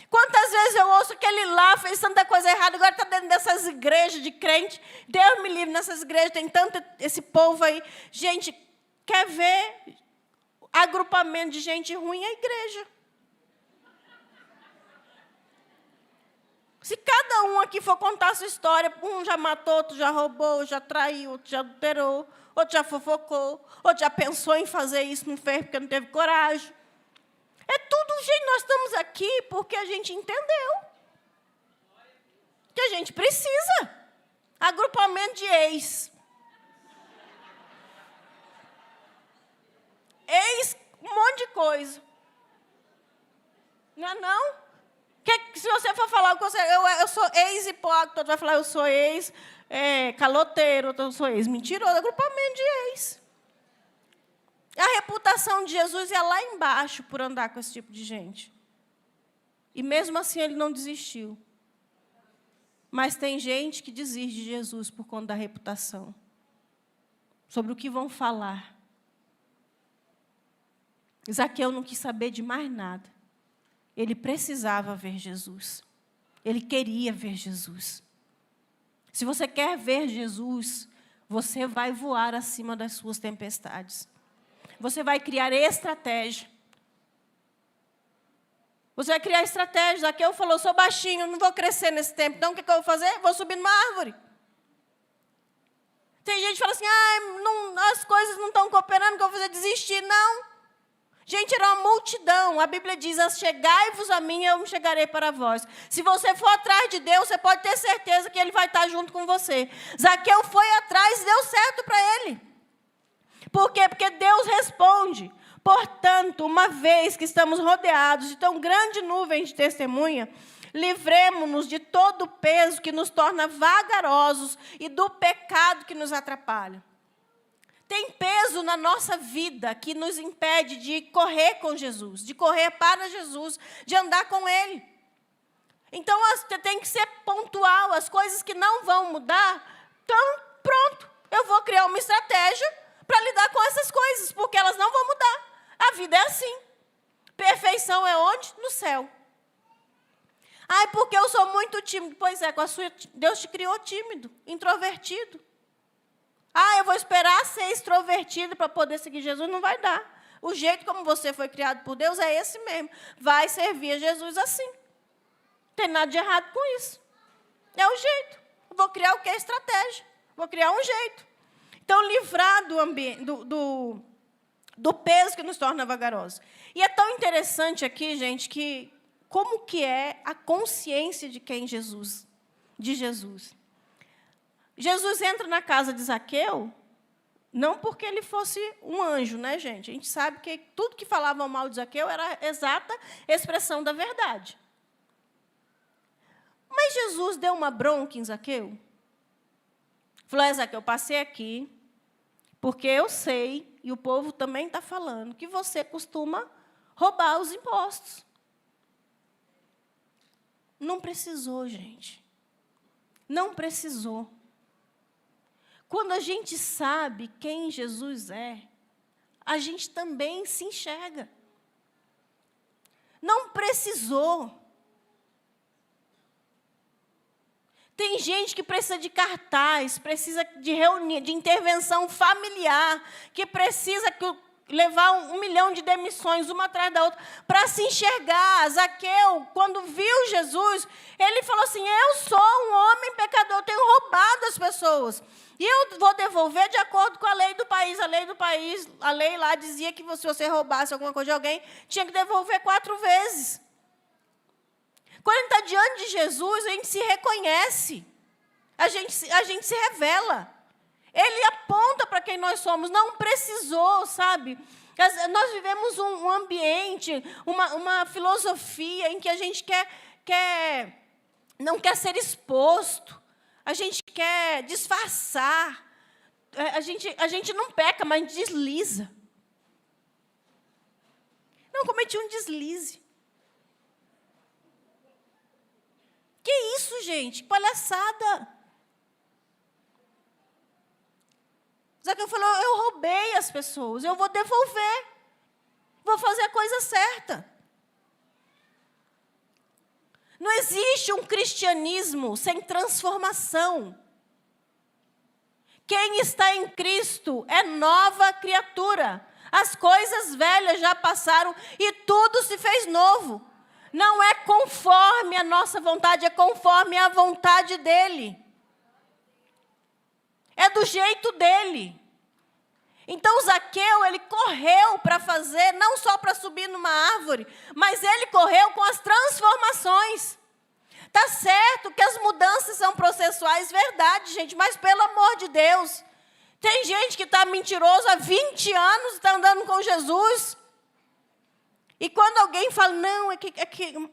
Quantas vezes eu ouço que ele lá fez tanta coisa errada, agora está dentro dessas igrejas de crente. Deus me livre, nessas igrejas tem tanto esse povo aí. Gente, quer ver agrupamento de gente ruim? É a igreja. Se cada um aqui for contar a sua história, um já matou, outro já roubou, já traiu, outro já adulterou, outro já fofocou, outro já pensou em fazer isso, não fez porque não teve coragem. É tudo, gente, nós estamos aqui porque a gente entendeu que a gente precisa. Agrupamento de ex. Um monte de coisa. Não é não? Se você for falar, eu sou ex-hipócrita, outro vai falar, eu sou ex-caloteiro, eu sou ex-mentiroso, agrupamento de ex. A reputação de Jesus é lá embaixo por andar com esse tipo de gente. E mesmo assim ele não desistiu. Mas tem gente que desiste de Jesus por conta da reputação. Sobre o que vão falar. Zaqueu não quis saber de mais nada. Ele precisava ver Jesus. Ele queria ver Jesus. Se você quer ver Jesus, você vai voar acima das suas tempestades. Você vai criar estratégia. Você vai criar estratégia. Zaqueu falou, sou baixinho, não vou crescer nesse tempo. Então, o que eu vou fazer? Vou subir numa árvore. Tem gente que fala assim, as coisas não estão cooperando, que eu vou fazer desistir. Não. Gente, era uma multidão. A Bíblia diz, chegai-vos a mim, eu me chegarei para vós. Se você for atrás de Deus, você pode ter certeza que Ele vai estar junto com você. Zaqueu foi atrás e deu certo para ele. Por quê? Porque Deus responde. Portanto, uma vez que estamos rodeados de tão grande nuvem de testemunha, livremo-nos de todo o peso que nos torna vagarosos e do pecado que nos atrapalha. Tem peso na nossa vida que nos impede de correr com Jesus, de correr para Jesus, de andar com Ele. Então, você tem que ser pontual. As coisas que não vão mudar, então, pronto. Eu vou criar uma estratégia para lidar com essas coisas, porque elas não vão mudar. A vida é assim. Perfeição é onde? No céu. Ai, porque eu sou muito tímido. Pois é, Deus te criou tímido, introvertido. Ah, eu vou esperar ser extrovertido para poder seguir Jesus. Não vai dar. O jeito como você foi criado por Deus é esse mesmo. Vai servir a Jesus assim. Não tem nada de errado com isso. É o jeito. Eu vou criar o que? Estratégia. Vou criar um jeito. Então, livrar do peso que nos torna vagarosos. E é tão interessante aqui, gente, que como que é a consciência de quem Jesus, de Jesus. Jesus entra na casa de Zaqueu, não porque ele fosse um anjo, né, gente? A gente sabe que tudo que falavam mal de Zaqueu era a exata expressão da verdade. Mas Jesus deu uma bronca em Zaqueu. Falou, Zaqueu, eu passei aqui, porque eu sei, e o povo também está falando, que você costuma roubar os impostos. Não precisou, gente. Não precisou. Quando a gente sabe quem Jesus é, a gente também se enxerga. Não precisou. Tem gente que precisa de cartaz, precisa de reunião, de intervenção familiar, que precisa levar 1 milhão de demissões, uma atrás da outra, para se enxergar. Zaqueu, quando viu Jesus, ele falou assim, eu sou um homem pecador, eu tenho roubado as pessoas. E eu vou devolver de acordo com a lei do país. A lei lá dizia que se você roubasse alguma coisa de alguém, tinha que devolver 4 vezes. Quando a gente está diante de Jesus, a gente se reconhece. A gente se revela. Ele aponta para quem nós somos. Não precisou, sabe? Nós vivemos um ambiente, uma filosofia em que a gente não quer ser exposto. A gente quer disfarçar. A gente não peca, mas desliza. Não, cometi um deslize. Que isso, gente? Palhaçada. Zaqueu falou, eu roubei as pessoas, eu vou devolver. Vou fazer a coisa certa. Não existe um cristianismo sem transformação. Quem está em Cristo é nova criatura. As coisas velhas já passaram e tudo se fez novo. Não é conforme a nossa vontade, é conforme a vontade dEle. É do jeito dEle. Então, Zaqueu, ele correu para fazer, não só para subir numa árvore, mas ele correu com as transformações. Está certo que as mudanças são processuais, verdade, gente, mas pelo amor de Deus, tem gente que está mentiroso há 20 anos e está andando com Jesus. E quando alguém fala, não, é que pelo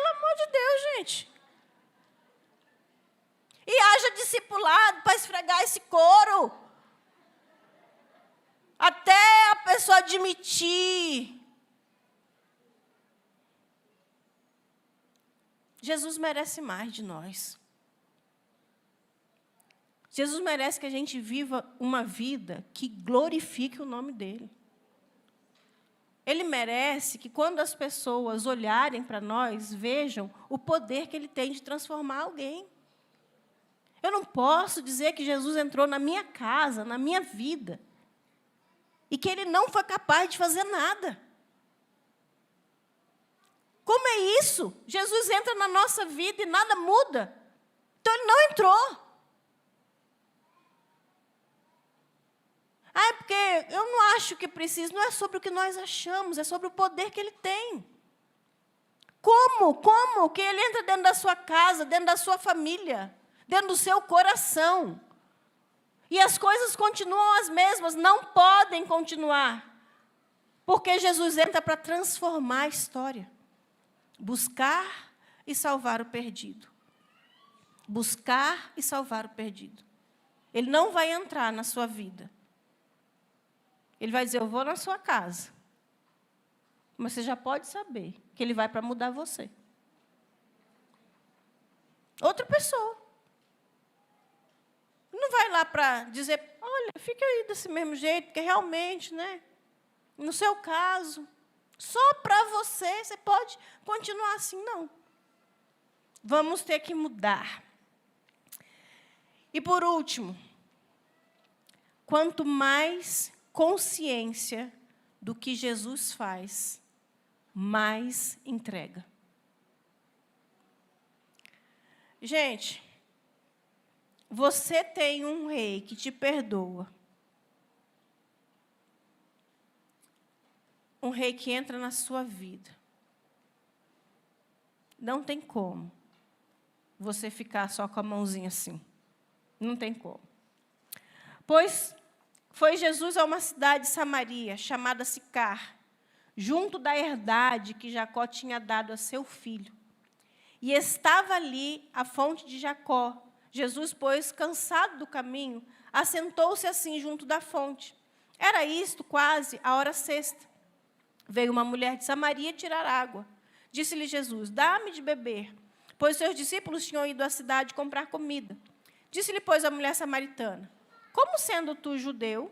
amor de Deus, gente. E haja discipulado para esfregar esse couro. Até a pessoa admitir. Jesus merece mais de nós. Jesus merece que a gente viva uma vida que glorifique o nome dEle. Ele merece que quando as pessoas olharem para nós, vejam o poder que Ele tem de transformar alguém. Eu não posso dizer que Jesus entrou na minha casa, na minha vida, e que Ele não foi capaz de fazer nada. Como é isso? Jesus entra na nossa vida e nada muda. Então, Ele não entrou. Porque eu não acho que precisa. Não é sobre o que nós achamos, é sobre o poder que Ele tem. Como? Como que Ele entra dentro da sua casa, dentro da sua família, dentro do seu coração? E as coisas continuam as mesmas, não podem continuar. Porque Jesus entra para transformar a história. Buscar e salvar o perdido. Buscar e salvar o perdido. Ele não vai entrar na sua vida. Ele vai dizer, eu vou na sua casa. Mas você já pode saber que Ele vai para mudar você. Outra pessoa. Não vai lá para dizer, olha, fica aí desse mesmo jeito, porque realmente, né? No seu caso, só para você, você pode continuar assim, não. Vamos ter que mudar. E por último, quanto mais consciência do que Jesus faz, mais entrega. Gente, você tem um rei que te perdoa, um rei que entra na sua vida, não tem como você ficar só com a mãozinha assim. Não tem como. Pois foi Jesus a uma cidade de Samaria, chamada Sicar, junto da herdade que Jacó tinha dado a seu filho. E estava ali a fonte de Jacó. Jesus, pois, cansado do caminho, assentou-se assim junto da fonte. Era isto quase a hora sexta. Veio uma mulher de Samaria tirar água. Disse-lhe Jesus, dá-me de beber, pois seus discípulos tinham ido à cidade comprar comida. Disse-lhe, pois, a mulher samaritana, como sendo tu judeu,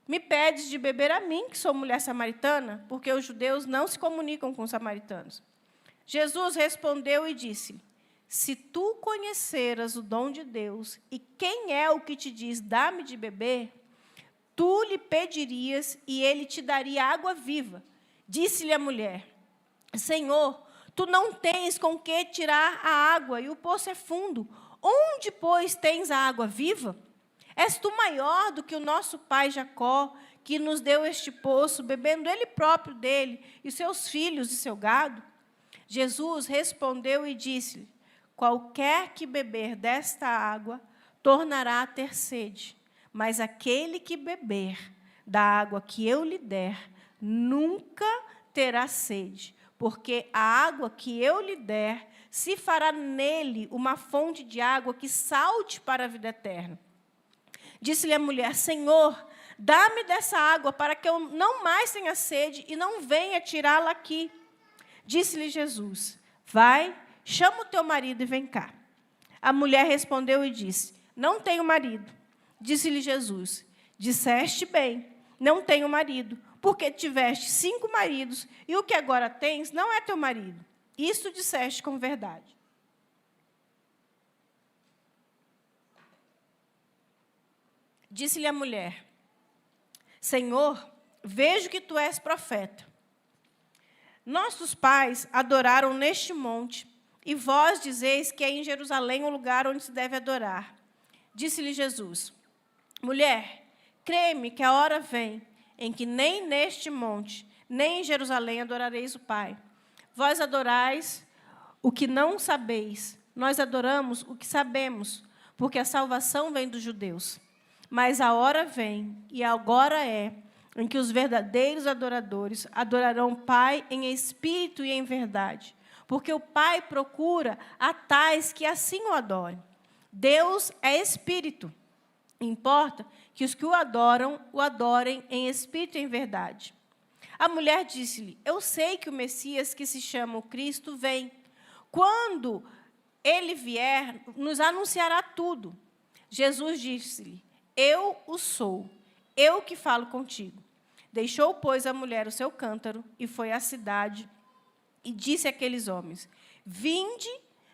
me pedes de beber a mim, que sou mulher samaritana? Porque os judeus não se comunicam com os samaritanos. Jesus respondeu e disse, se tu conheceras o dom de Deus e quem é o que te diz, dá-me de beber, tu lhe pedirias e ele te daria água viva. Disse-lhe a mulher, Senhor, tu não tens com que tirar a água e o poço é fundo. Onde, pois, tens a água viva? És tu maior do que o nosso pai Jacó, que nos deu este poço, bebendo ele próprio dele, e seus filhos e seu gado? Jesus respondeu e disse-lhe, qualquer que beber desta água, tornará a ter sede. Mas aquele que beber da água que eu lhe der, nunca terá sede, porque a água que eu lhe der, se fará nele uma fonte de água que salte para a vida eterna. Disse-lhe a mulher, Senhor, dá-me dessa água para que eu não mais tenha sede e não venha tirá-la aqui. Disse-lhe Jesus, vai, chama o teu marido e vem cá. A mulher respondeu e disse, não tenho marido. Disse-lhe Jesus, disseste bem, não tenho marido, porque tiveste 5 maridos, e o que agora tens não é teu marido. Isto disseste com verdade. Disse-lhe a mulher, Senhor, vejo que tu és profeta. Nossos pais adoraram neste monte, e vós dizeis que é em Jerusalém o lugar onde se deve adorar. Disse-lhe Jesus, mulher, crê-me que a hora vem em que nem neste monte, nem em Jerusalém adorareis o Pai. Vós adorais o que não sabeis, nós adoramos o que sabemos, porque a salvação vem dos judeus. Mas a hora vem, e agora é, em que os verdadeiros adoradores adorarão o Pai em espírito e em verdade, porque o Pai procura a tais que assim o adorem. Deus é espírito. Importa que os que o adorem em espírito e em verdade. A mulher disse-lhe, eu sei que o Messias, que se chama o Cristo, vem. Quando ele vier, nos anunciará tudo. Jesus disse-lhe, eu o sou, eu que falo contigo. Deixou, pois, a mulher o seu cântaro e foi à cidade e disse àqueles homens, vinde,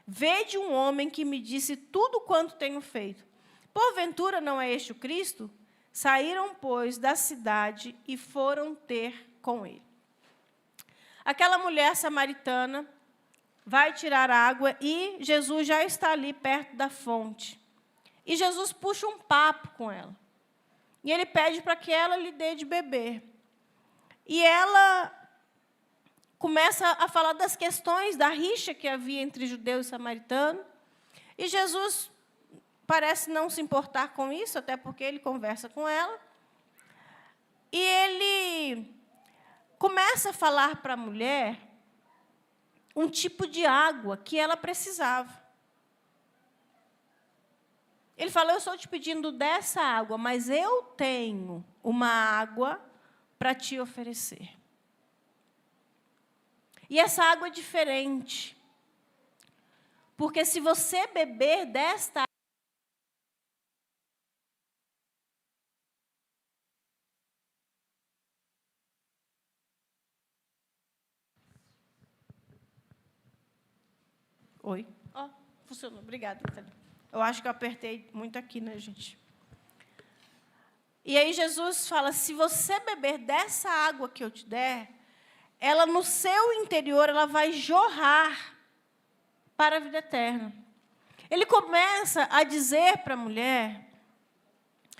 vede um homem que me disse tudo quanto tenho feito. Porventura não é este o Cristo? Saíram, pois, da cidade e foram ter com ele. Aquela mulher samaritana vai tirar água e Jesus já está ali perto da fonte. E Jesus puxa um papo com ela. E ele pede para que ela lhe dê de beber. E ela começa a falar das questões da rixa que havia entre judeus e samaritanos. E Jesus parece não se importar com isso, até porque ele conversa com ela. E ele começa a falar para a mulher um tipo de água que ela precisava. Ele fala, eu estou te pedindo dessa água, mas eu tenho uma água para te oferecer. E essa água é diferente. Porque se você beber desta Oi. Ó, funcionou. Obrigada, Thalia. Eu acho que eu apertei muito aqui, né, gente? E aí Jesus fala, se você beber dessa água que eu te der, ela no seu interior ela vai jorrar para a vida eterna. Ele começa a dizer para a mulher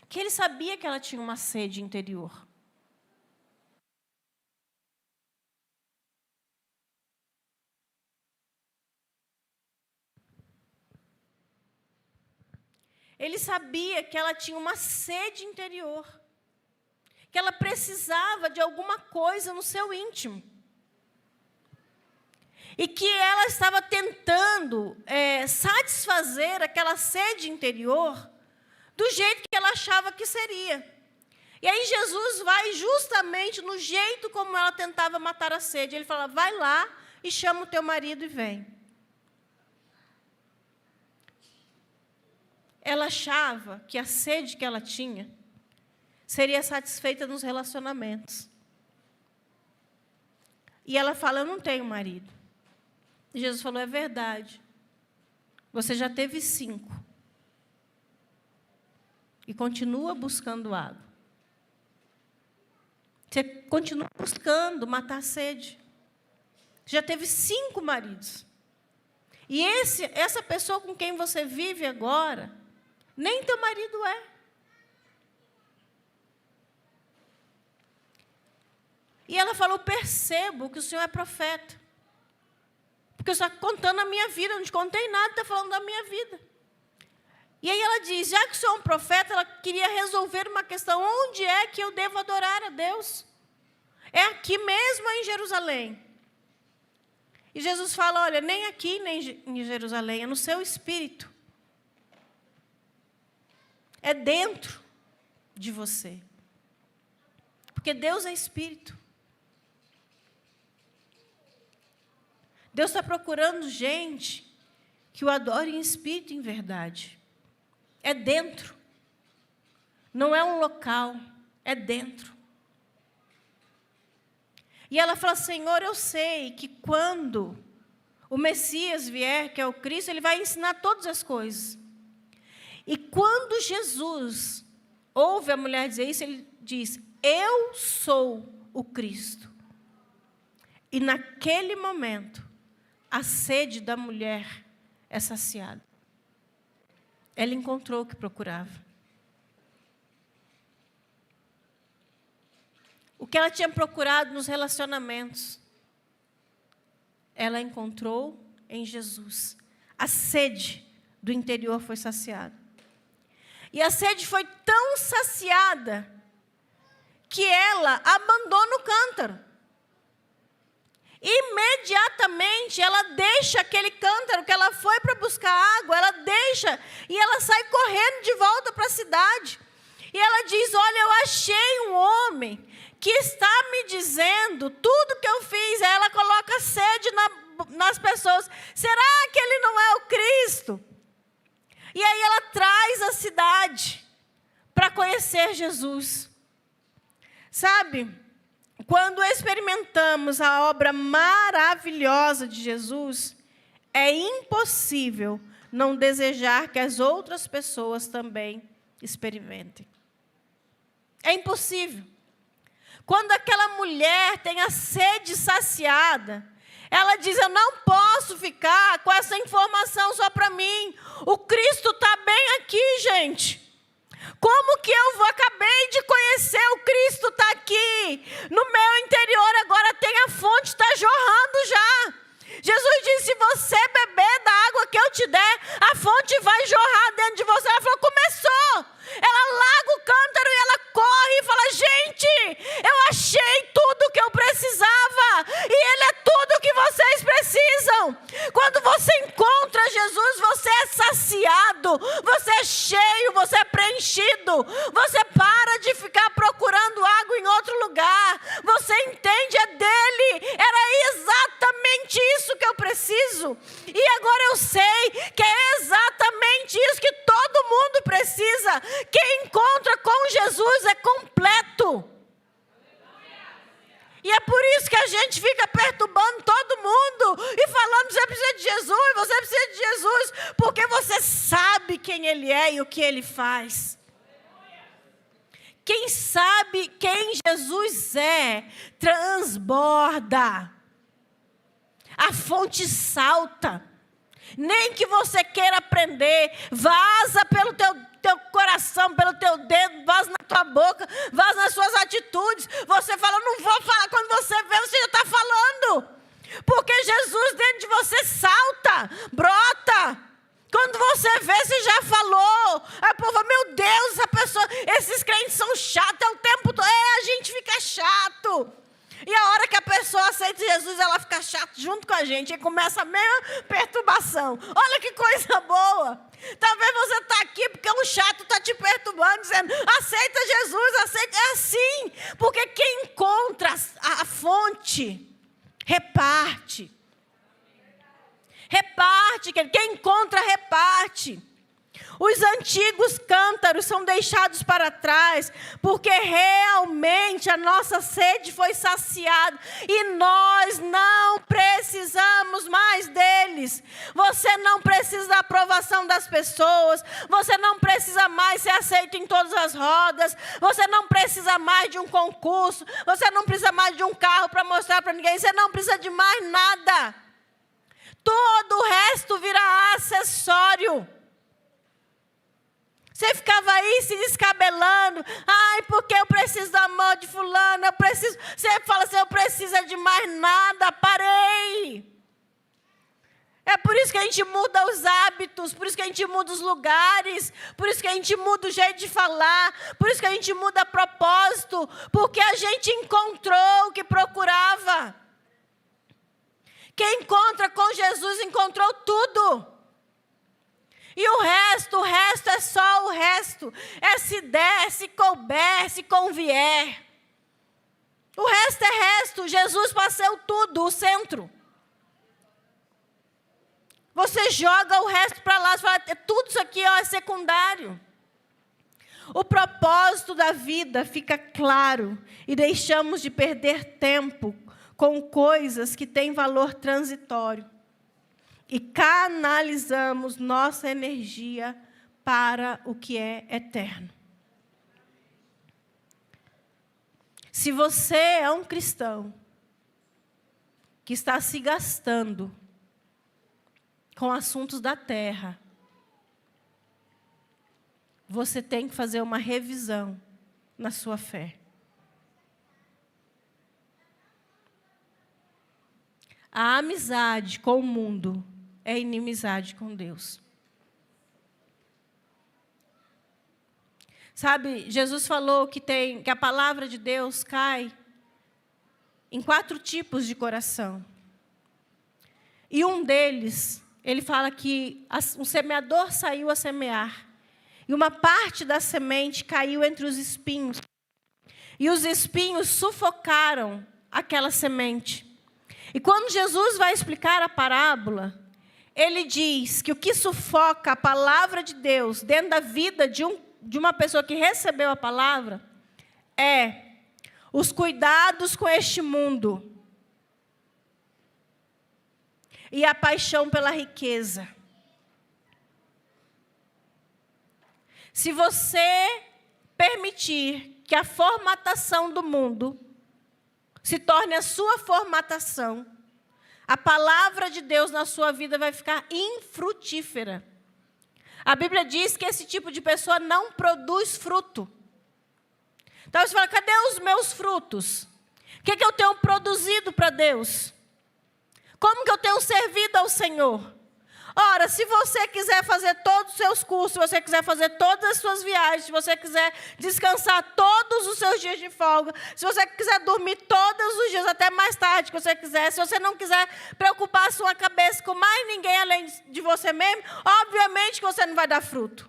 que ele sabia que ela tinha uma sede interior. Ele sabia que ela tinha uma sede interior, que ela precisava de alguma coisa no seu íntimo. E que ela estava tentando satisfazer aquela sede interior do jeito que ela achava que seria. E aí Jesus vai justamente no jeito como ela tentava matar a sede. Ele fala, vai lá e chama o teu marido e vem. Ela achava que a sede que ela tinha seria satisfeita nos relacionamentos. E ela fala, eu não tenho marido. E Jesus falou, é verdade. Você já teve 5. E continua buscando água. Você continua buscando matar a sede. Você já teve 5 maridos. E essa pessoa com quem você vive agora, nem teu marido é. E ela falou, percebo que o Senhor é profeta. Porque eu estou contando a minha vida, eu não te contei nada, está falando da minha vida. E aí ela diz, já que o Senhor é um profeta, ela queria resolver uma questão, onde é que eu devo adorar a Deus? É aqui mesmo em Jerusalém. E Jesus fala, olha, nem aqui, nem em Jerusalém, é no seu espírito. É dentro de você. Porque Deus é espírito. Deus está procurando gente que o adore em espírito e em verdade. É dentro. Não é um local, é dentro. E ela fala, Senhor, eu sei que quando o Messias vier, que é o Cristo, ele vai ensinar todas as coisas. E quando Jesus ouve a mulher dizer isso, ele diz, eu sou o Cristo. E naquele momento, a sede da mulher é saciada. Ela encontrou o que procurava. O que ela tinha procurado nos relacionamentos, ela encontrou em Jesus. A sede do interior foi saciada. E a sede foi tão saciada que ela abandona o cântaro. Imediatamente ela deixa aquele cântaro que ela foi para buscar água, ela deixa e ela sai correndo de volta para a cidade. E ela diz, olha, eu achei um homem que está me dizendo tudo que eu fiz. Aí ela coloca sede nas pessoas. Será que ele não é o Cristo? E aí ela traz a cidade para conhecer Jesus. Sabe, quando experimentamos a obra maravilhosa de Jesus, é impossível não desejar que as outras pessoas também experimentem. É impossível. Quando aquela mulher tem a sede saciada, ela diz, eu não posso ficar com essa informação só para mim. O Cristo está bem aqui, gente. Como que eu acabei de conhecer, o Cristo está aqui. No meu interior agora tem a fonte, está jorrando já. Jesus disse, se você beber da água que eu te der, a fonte vai jorrar dentro de você. Ela falou, começou. Ela larga o cântaro e ela corre e fala, gente, eu achei tudo que eu precisava. E Ele é tudo que vocês precisam. Quando você encontra Jesus, você é saciado, você é cheio, você é preenchido. Você para de ficar procurando água em outro lugar. Você entende, é dele. Era exatamente isso que eu preciso. E agora eu sei que é exatamente isso que todo mundo precisa. Quem encontra com Jesus é completo. E é por isso que a gente fica perturbando todo mundo e falando, você precisa de Jesus, você precisa de Jesus, porque você sabe quem Ele é e o que Ele faz. Quem sabe quem Jesus é, transborda. A fonte salta. Nem que você queira aprender, vaza pelo teu coração, pelo teu dedo, vaza na tua boca, vaza nas suas atitudes. Você fala, não vou falar. Quando você vê, você já está falando. Porque Jesus dentro de você salta, brota. Quando você vê, você já falou. Aí o povo fala, meu Deus, esses crentes são chatos, é o tempo todo. A gente fica chato. E a hora que a pessoa aceita Jesus, ela fica chata junto com a gente. E começa a mesma perturbação. Olha que coisa boa. Talvez você está aqui porque um chato está te perturbando, dizendo, aceita Jesus, aceita. É assim. Porque quem encontra a fonte, reparte. Reparte, quem encontra, reparte. Os antigos cântaros são deixados para trás, porque realmente a nossa sede foi saciada e nós não precisamos mais deles. Você não precisa da aprovação das pessoas, você não precisa mais ser aceito em todas as rodas, você não precisa mais de um concurso, você não precisa mais de um carro para mostrar para ninguém, você não precisa de mais nada. Todo o resto vira acessório. Você ficava aí se descabelando. Ai, porque eu preciso do amor de fulano. Você fala assim, eu preciso de mais nada. Parei. É por isso que a gente muda os hábitos. Por isso que a gente muda os lugares. Por isso que a gente muda o jeito de falar. Por isso que a gente muda propósito. Porque a gente encontrou o que procurava. Quem encontra com Jesus encontrou tudo. E o resto é só o resto. É se der, se couber, se convier. O resto é resto. Jesus passou tudo, o centro. Você joga o resto para lá, você fala, tudo isso aqui é secundário. O propósito da vida fica claro e deixamos de perder tempo com coisas que têm valor transitório. E canalizamos nossa energia para o que é eterno. Se você é um cristão que está se gastando com assuntos da terra, você tem que fazer uma revisão na sua fé. A amizade com o mundo é inimizade com Deus. Sabe, Jesus falou que a palavra de Deus cai em 4 tipos de coração. E um deles, ele fala que um semeador saiu a semear. E uma parte da semente caiu entre os espinhos. E os espinhos sufocaram aquela semente. E quando Jesus vai explicar a parábola, ele diz que o que sufoca a palavra de Deus dentro da vida de uma pessoa que recebeu a palavra é os cuidados com este mundo e a paixão pela riqueza. Se você permitir que a formatação do mundo se torne a sua formatação, a palavra de Deus na sua vida vai ficar infrutífera. A Bíblia diz que esse tipo de pessoa não produz fruto. Então você fala, cadê os meus frutos? O que eu tenho produzido para Deus? Como que eu tenho servido ao Senhor? Ora, se você quiser fazer todos os seus cursos, se você quiser fazer todas as suas viagens, se você quiser descansar todos os seus dias de folga, se você quiser dormir todos os dias, até mais tarde que você quiser, se você não quiser preocupar a sua cabeça com mais ninguém além de você mesmo, obviamente que você não vai dar fruto.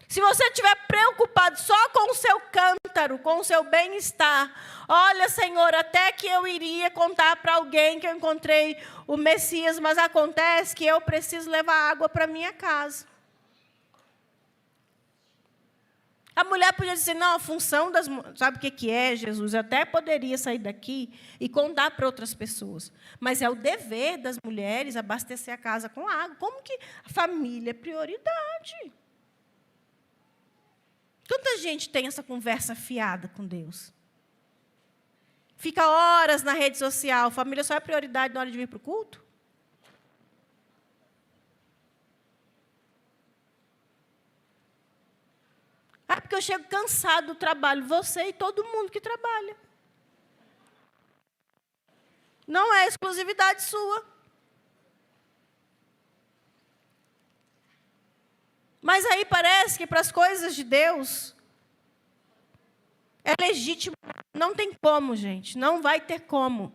Se você estiver preocupado só com o seu cântaro, com o seu bem-estar, olha, Senhor, até que eu iria contar para alguém que eu encontrei o Messias, mas acontece que eu preciso levar água para minha casa. A mulher podia dizer, não, a função das mulheres, sabe o que é, Jesus? Eu até poderia sair daqui e contar para outras pessoas. Mas é o dever das mulheres abastecer a casa com água. Como que a família é prioridade? Quanta gente tem essa conversa fiada com Deus? Fica horas na rede social. Família só é prioridade na hora de vir para o culto? porque eu chego cansado do trabalho. Você e todo mundo que trabalha. Não é exclusividade sua. Mas aí parece que para as coisas de Deus é legítimo. Não tem como, gente. Não vai ter como.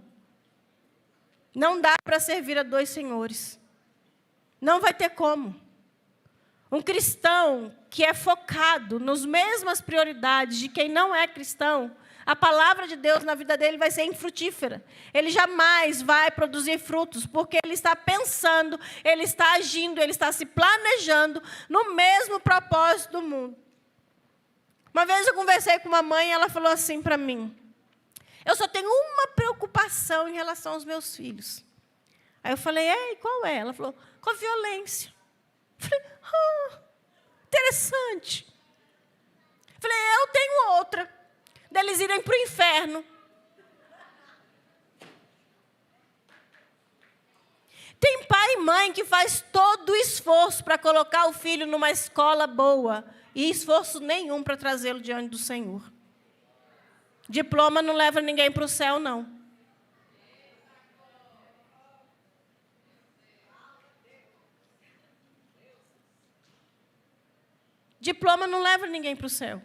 Não dá para servir a dois senhores. Não vai ter como. Um cristão que é focado nas mesmas prioridades de quem não é cristão, a palavra de Deus na vida dele vai ser infrutífera. Ele jamais vai produzir frutos, porque ele está pensando, ele está agindo, ele está se planejando no mesmo propósito do mundo. Uma vez eu conversei com uma mãe e ela falou assim para mim: eu só tenho uma preocupação em relação aos meus filhos. Aí eu falei: e qual é? Ela falou: com a violência. Eu falei: interessante. Eu falei: eu tenho outra, deles irem para o inferno. Tem pai e mãe que faz todo o esforço para colocar o filho numa escola boa e esforço nenhum para trazê-lo diante do Senhor. Diploma não leva ninguém para o céu, não. Diploma não leva ninguém para o céu.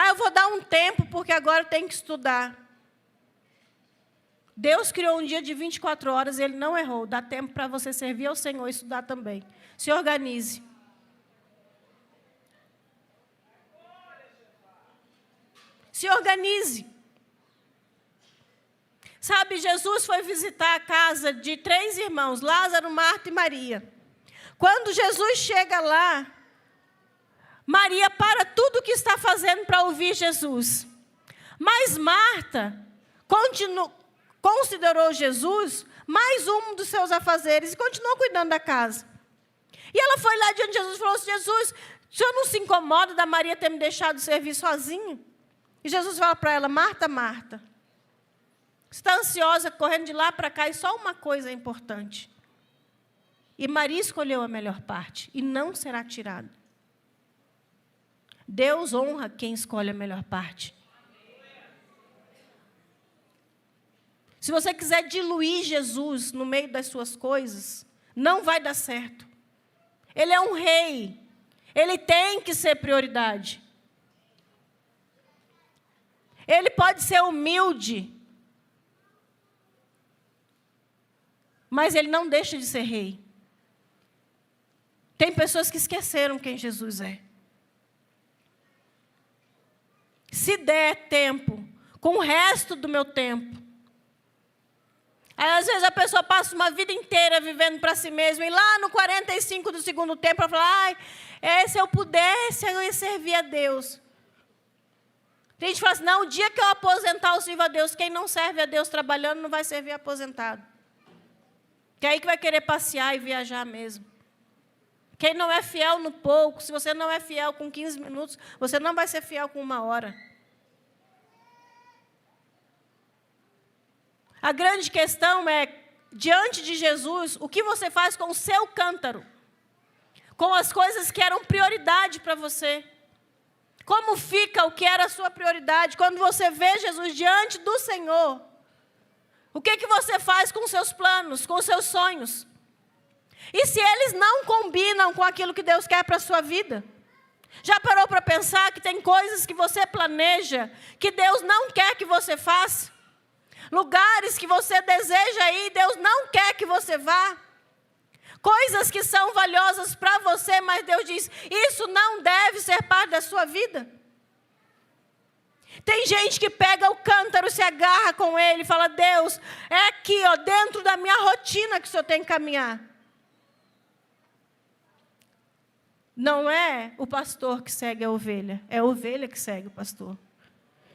Eu vou dar um tempo, porque agora eu tenho que estudar. Deus criou um dia de 24 horas, Ele não errou. Dá tempo para você servir ao Senhor e estudar também. Se organize. Se organize. Sabe, Jesus foi visitar a casa de 3 irmãos, Lázaro, Marta e Maria. Quando Jesus chega lá, Maria para tudo o que está fazendo para ouvir Jesus. Mas Marta considerou Jesus mais um dos seus afazeres e continuou cuidando da casa. E ela foi lá diante de Jesus e falou assim: Jesus, o senhor não se incomoda da Maria ter me deixado servir sozinha? E Jesus fala para ela: Marta, Marta, você está ansiosa, correndo de lá para cá, e só uma coisa é importante. E Maria escolheu a melhor parte, e não será tirada. Deus honra quem escolhe a melhor parte. Se você quiser diluir Jesus no meio das suas coisas, não vai dar certo. Ele é um rei. Ele tem que ser prioridade. Ele pode ser humilde, mas ele não deixa de ser rei. Tem pessoas que esqueceram quem Jesus é. Se der tempo, com o resto do meu tempo. Aí, às vezes, a pessoa passa uma vida inteira vivendo para si mesma, e lá no 45 do segundo tempo, ela fala: se eu pudesse, eu ia servir a Deus. Tem gente que fala assim: não, o dia que eu aposentar, eu sirvo a Deus. Quem não serve a Deus trabalhando, não vai servir aposentado. Que é aí que vai querer passear e viajar mesmo. Quem não é fiel no pouco, se você não é fiel com 15 minutos, você não vai ser fiel com 1 hora. A grande questão é, diante de Jesus, o que você faz com o seu cântaro? Com as coisas que eram prioridade para você. Como fica o que era a sua prioridade? Quando você vê Jesus diante do Senhor, o que você faz com os seus planos, com os seus sonhos? E se eles não combinam com aquilo que Deus quer para a sua vida? Já parou para pensar que tem coisas que você planeja, que Deus não quer que você faça? Lugares que você deseja ir, Deus não quer que você vá. Coisas que são valiosas para você, mas Deus diz: isso não deve ser parte da sua vida. Tem gente que pega o cântaro, se agarra com ele e fala: Deus, é aqui, dentro da minha rotina que o Senhor tem que caminhar. Não é o pastor que segue a ovelha, é a ovelha que segue o pastor.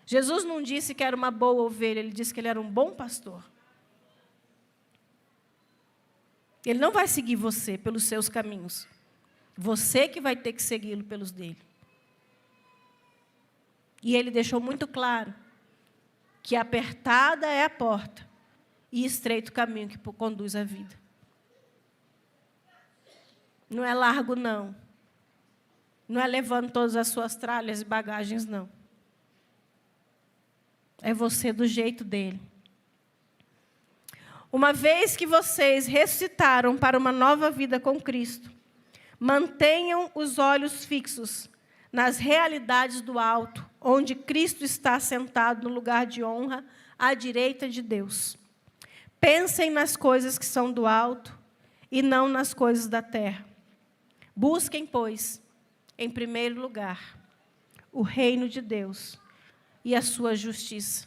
Jesus não disse que era uma boa ovelha, ele disse que ele era um bom pastor. Ele não vai seguir você pelos seus caminhos. Você que vai ter que segui-lo pelos dele. E ele deixou muito claro que apertada é a porta e estreito o caminho que conduz à vida. Não é largo, não. Não é levando todas as suas tralhas e bagagens, não. É você do jeito dele. Uma vez que vocês ressuscitaram para uma nova vida com Cristo, mantenham os olhos fixos nas realidades do alto, onde Cristo está sentado no lugar de honra, à direita de Deus. Pensem nas coisas que são do alto e não nas coisas da terra. Busquem, pois, em primeiro lugar, o reino de Deus e a sua justiça.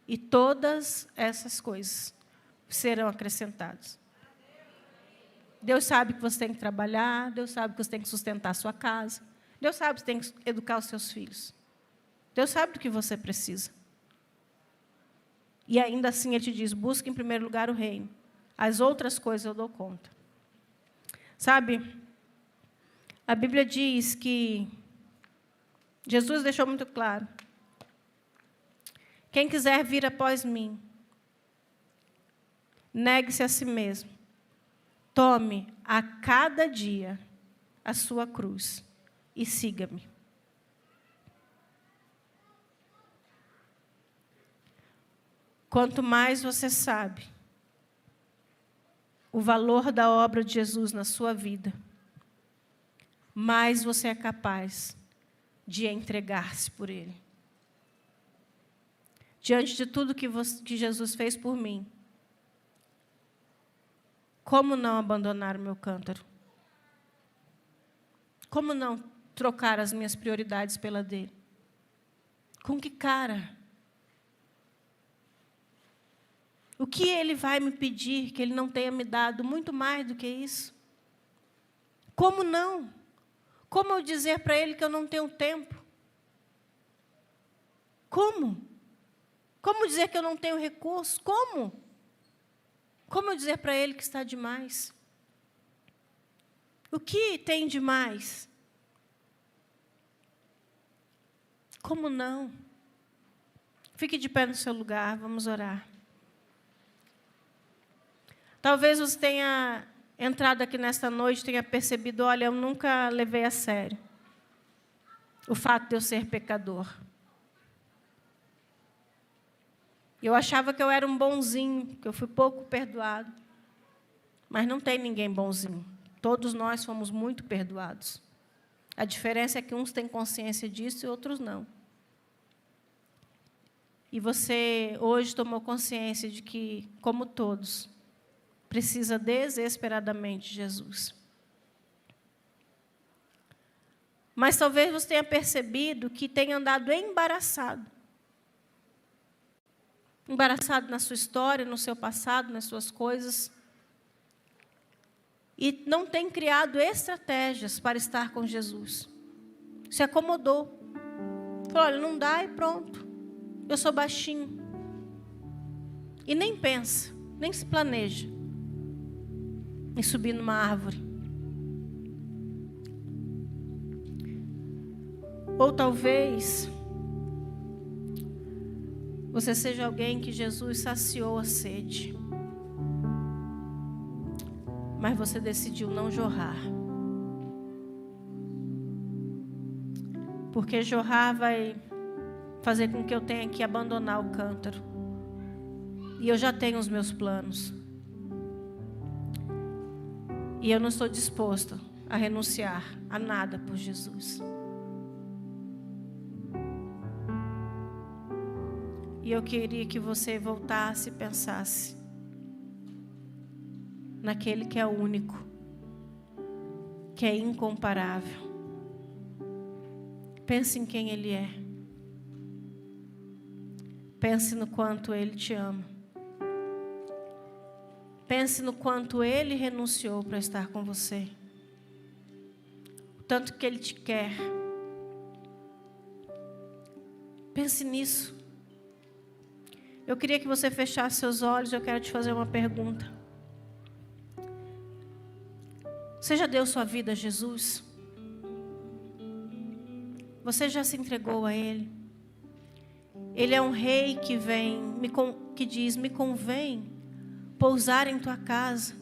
E todas essas coisas serão acrescentadas. Deus sabe que você tem que trabalhar, Deus sabe que você tem que sustentar a sua casa, Deus sabe que você tem que educar os seus filhos. Deus sabe do que você precisa. E ainda assim Ele te diz, busque em primeiro lugar o reino. As outras coisas eu dou conta. Sabe, a Bíblia diz que Jesus deixou muito claro. Quem quiser vir após mim, negue-se a si mesmo. Tome a cada dia a sua cruz e siga-me. Quanto mais você sabe o valor da obra de Jesus na sua vida, mais você é capaz de entregar-se por Ele. Diante de tudo que Jesus fez por mim, como não abandonar o meu cântaro? Como não trocar as minhas prioridades pela dele? Com que cara? O que ele vai me pedir que ele não tenha me dado muito mais do que isso? Como não? Como eu dizer para ele que eu não tenho tempo? Como? Como dizer que eu não tenho recursos? Como? Como eu dizer para ele que está demais? O que tem demais? Como não? Fique de pé no seu lugar, vamos orar. Talvez você tenha entrado aqui nesta noite, tenha percebido, olha, eu nunca levei a sério o fato de eu ser pecador. Eu achava que eu era um bonzinho, que eu fui pouco perdoado. Mas não tem ninguém bonzinho. Todos nós fomos muito perdoados. A diferença é que uns têm consciência disso e outros não. E você hoje tomou consciência de que, como todos, precisa desesperadamente de Jesus. Mas talvez você tenha percebido que tem andado embaraçado. Embaraçado na sua história, no seu passado, nas suas coisas. E não tem criado estratégias para estar com Jesus. Se acomodou. Falou, olha, não dá e pronto. Eu sou baixinho. E nem pensa, nem se planeja em subir numa árvore. Ou talvez você seja alguém que Jesus saciou a sede, mas você decidiu não jorrar. Porque jorrar vai fazer com que eu tenha que abandonar o cântaro. E eu já tenho os meus planos. E eu não estou disposto a renunciar a nada por Jesus. E eu queria que você voltasse e pensasse naquele que é único, que é incomparável. Pense em quem Ele é. Pense no quanto Ele te ama. Pense no quanto Ele renunciou para estar com você. O tanto que Ele te quer. Pense nisso. Eu queria que você fechasse seus olhos. Eu quero te fazer uma pergunta. Você já deu sua vida a Jesus? Você já se entregou a Ele? Ele é um rei que vem, que diz, me convém pousar em tua casa.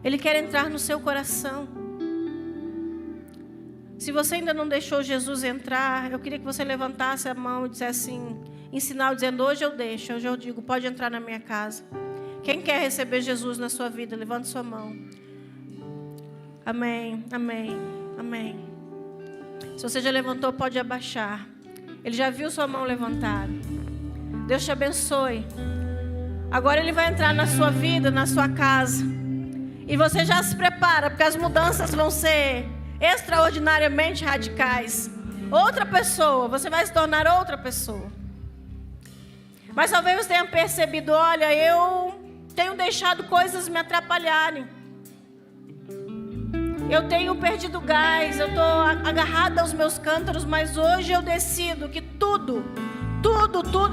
Ele quer entrar no seu coração. Se você ainda não deixou Jesus entrar, eu queria que você levantasse a mão e dissesse assim, em sinal dizendo, hoje eu deixo, hoje eu digo, pode entrar na minha casa. Quem quer receber Jesus na sua vida, levante sua mão. Amém, amém, amém. Se você já levantou, pode abaixar. Ele já viu sua mão levantada. Deus te abençoe. Agora Ele vai entrar na sua vida, na sua casa. E você já se prepara, porque as mudanças vão ser extraordinariamente radicais. Outra pessoa, você vai se tornar outra pessoa. Mas talvez você tenha percebido, olha, eu tenho deixado coisas me atrapalharem. Eu tenho perdido gás, eu estou agarrada aos meus cântaros, mas hoje eu decido que tudo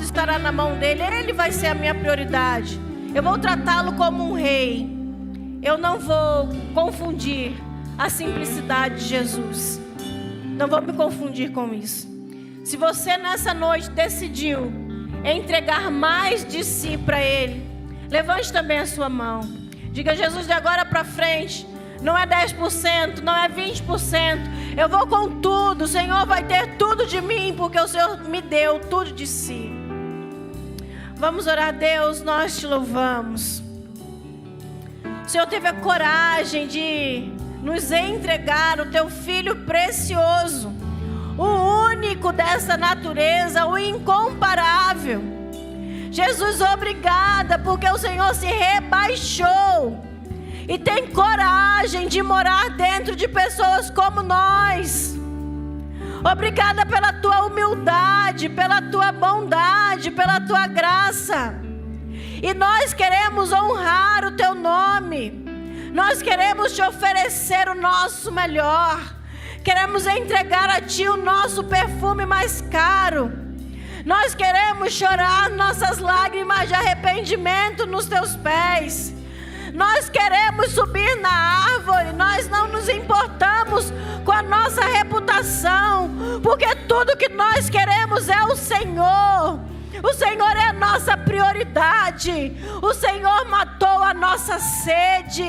estará na mão dEle. Ele vai ser a minha prioridade. Eu vou tratá-lo como um rei. Eu não vou confundir a simplicidade de Jesus. Não vou me confundir com isso. Se você nessa noite decidiu entregar mais de si para Ele, levante também a sua mão. Diga, Jesus, de agora para frente, não é 10%, não é 20%. Eu vou com tudo. O Senhor vai ter tudo de mim, porque o Senhor me deu tudo de si. Vamos orar. Deus, nós te louvamos. O Senhor teve a coragem de nos entregar o teu Filho precioso, o único dessa natureza, o incomparável. Jesus, obrigada, porque o Senhor se rebaixou e tem coragem de morar dentro de pessoas como nós. Obrigada pela tua humildade, pela tua bondade, pela tua graça. E nós queremos honrar o teu nome. Nós queremos te oferecer o nosso melhor. Queremos entregar a ti o nosso perfume mais caro. Nós queremos chorar nossas lágrimas de arrependimento nos teus pés. Nós queremos subir na árvore. Nós não nos importamos com a nossa reputação, porque tudo que nós queremos é o Senhor. O Senhor é a nossa prioridade. O Senhor matou a nossa sede.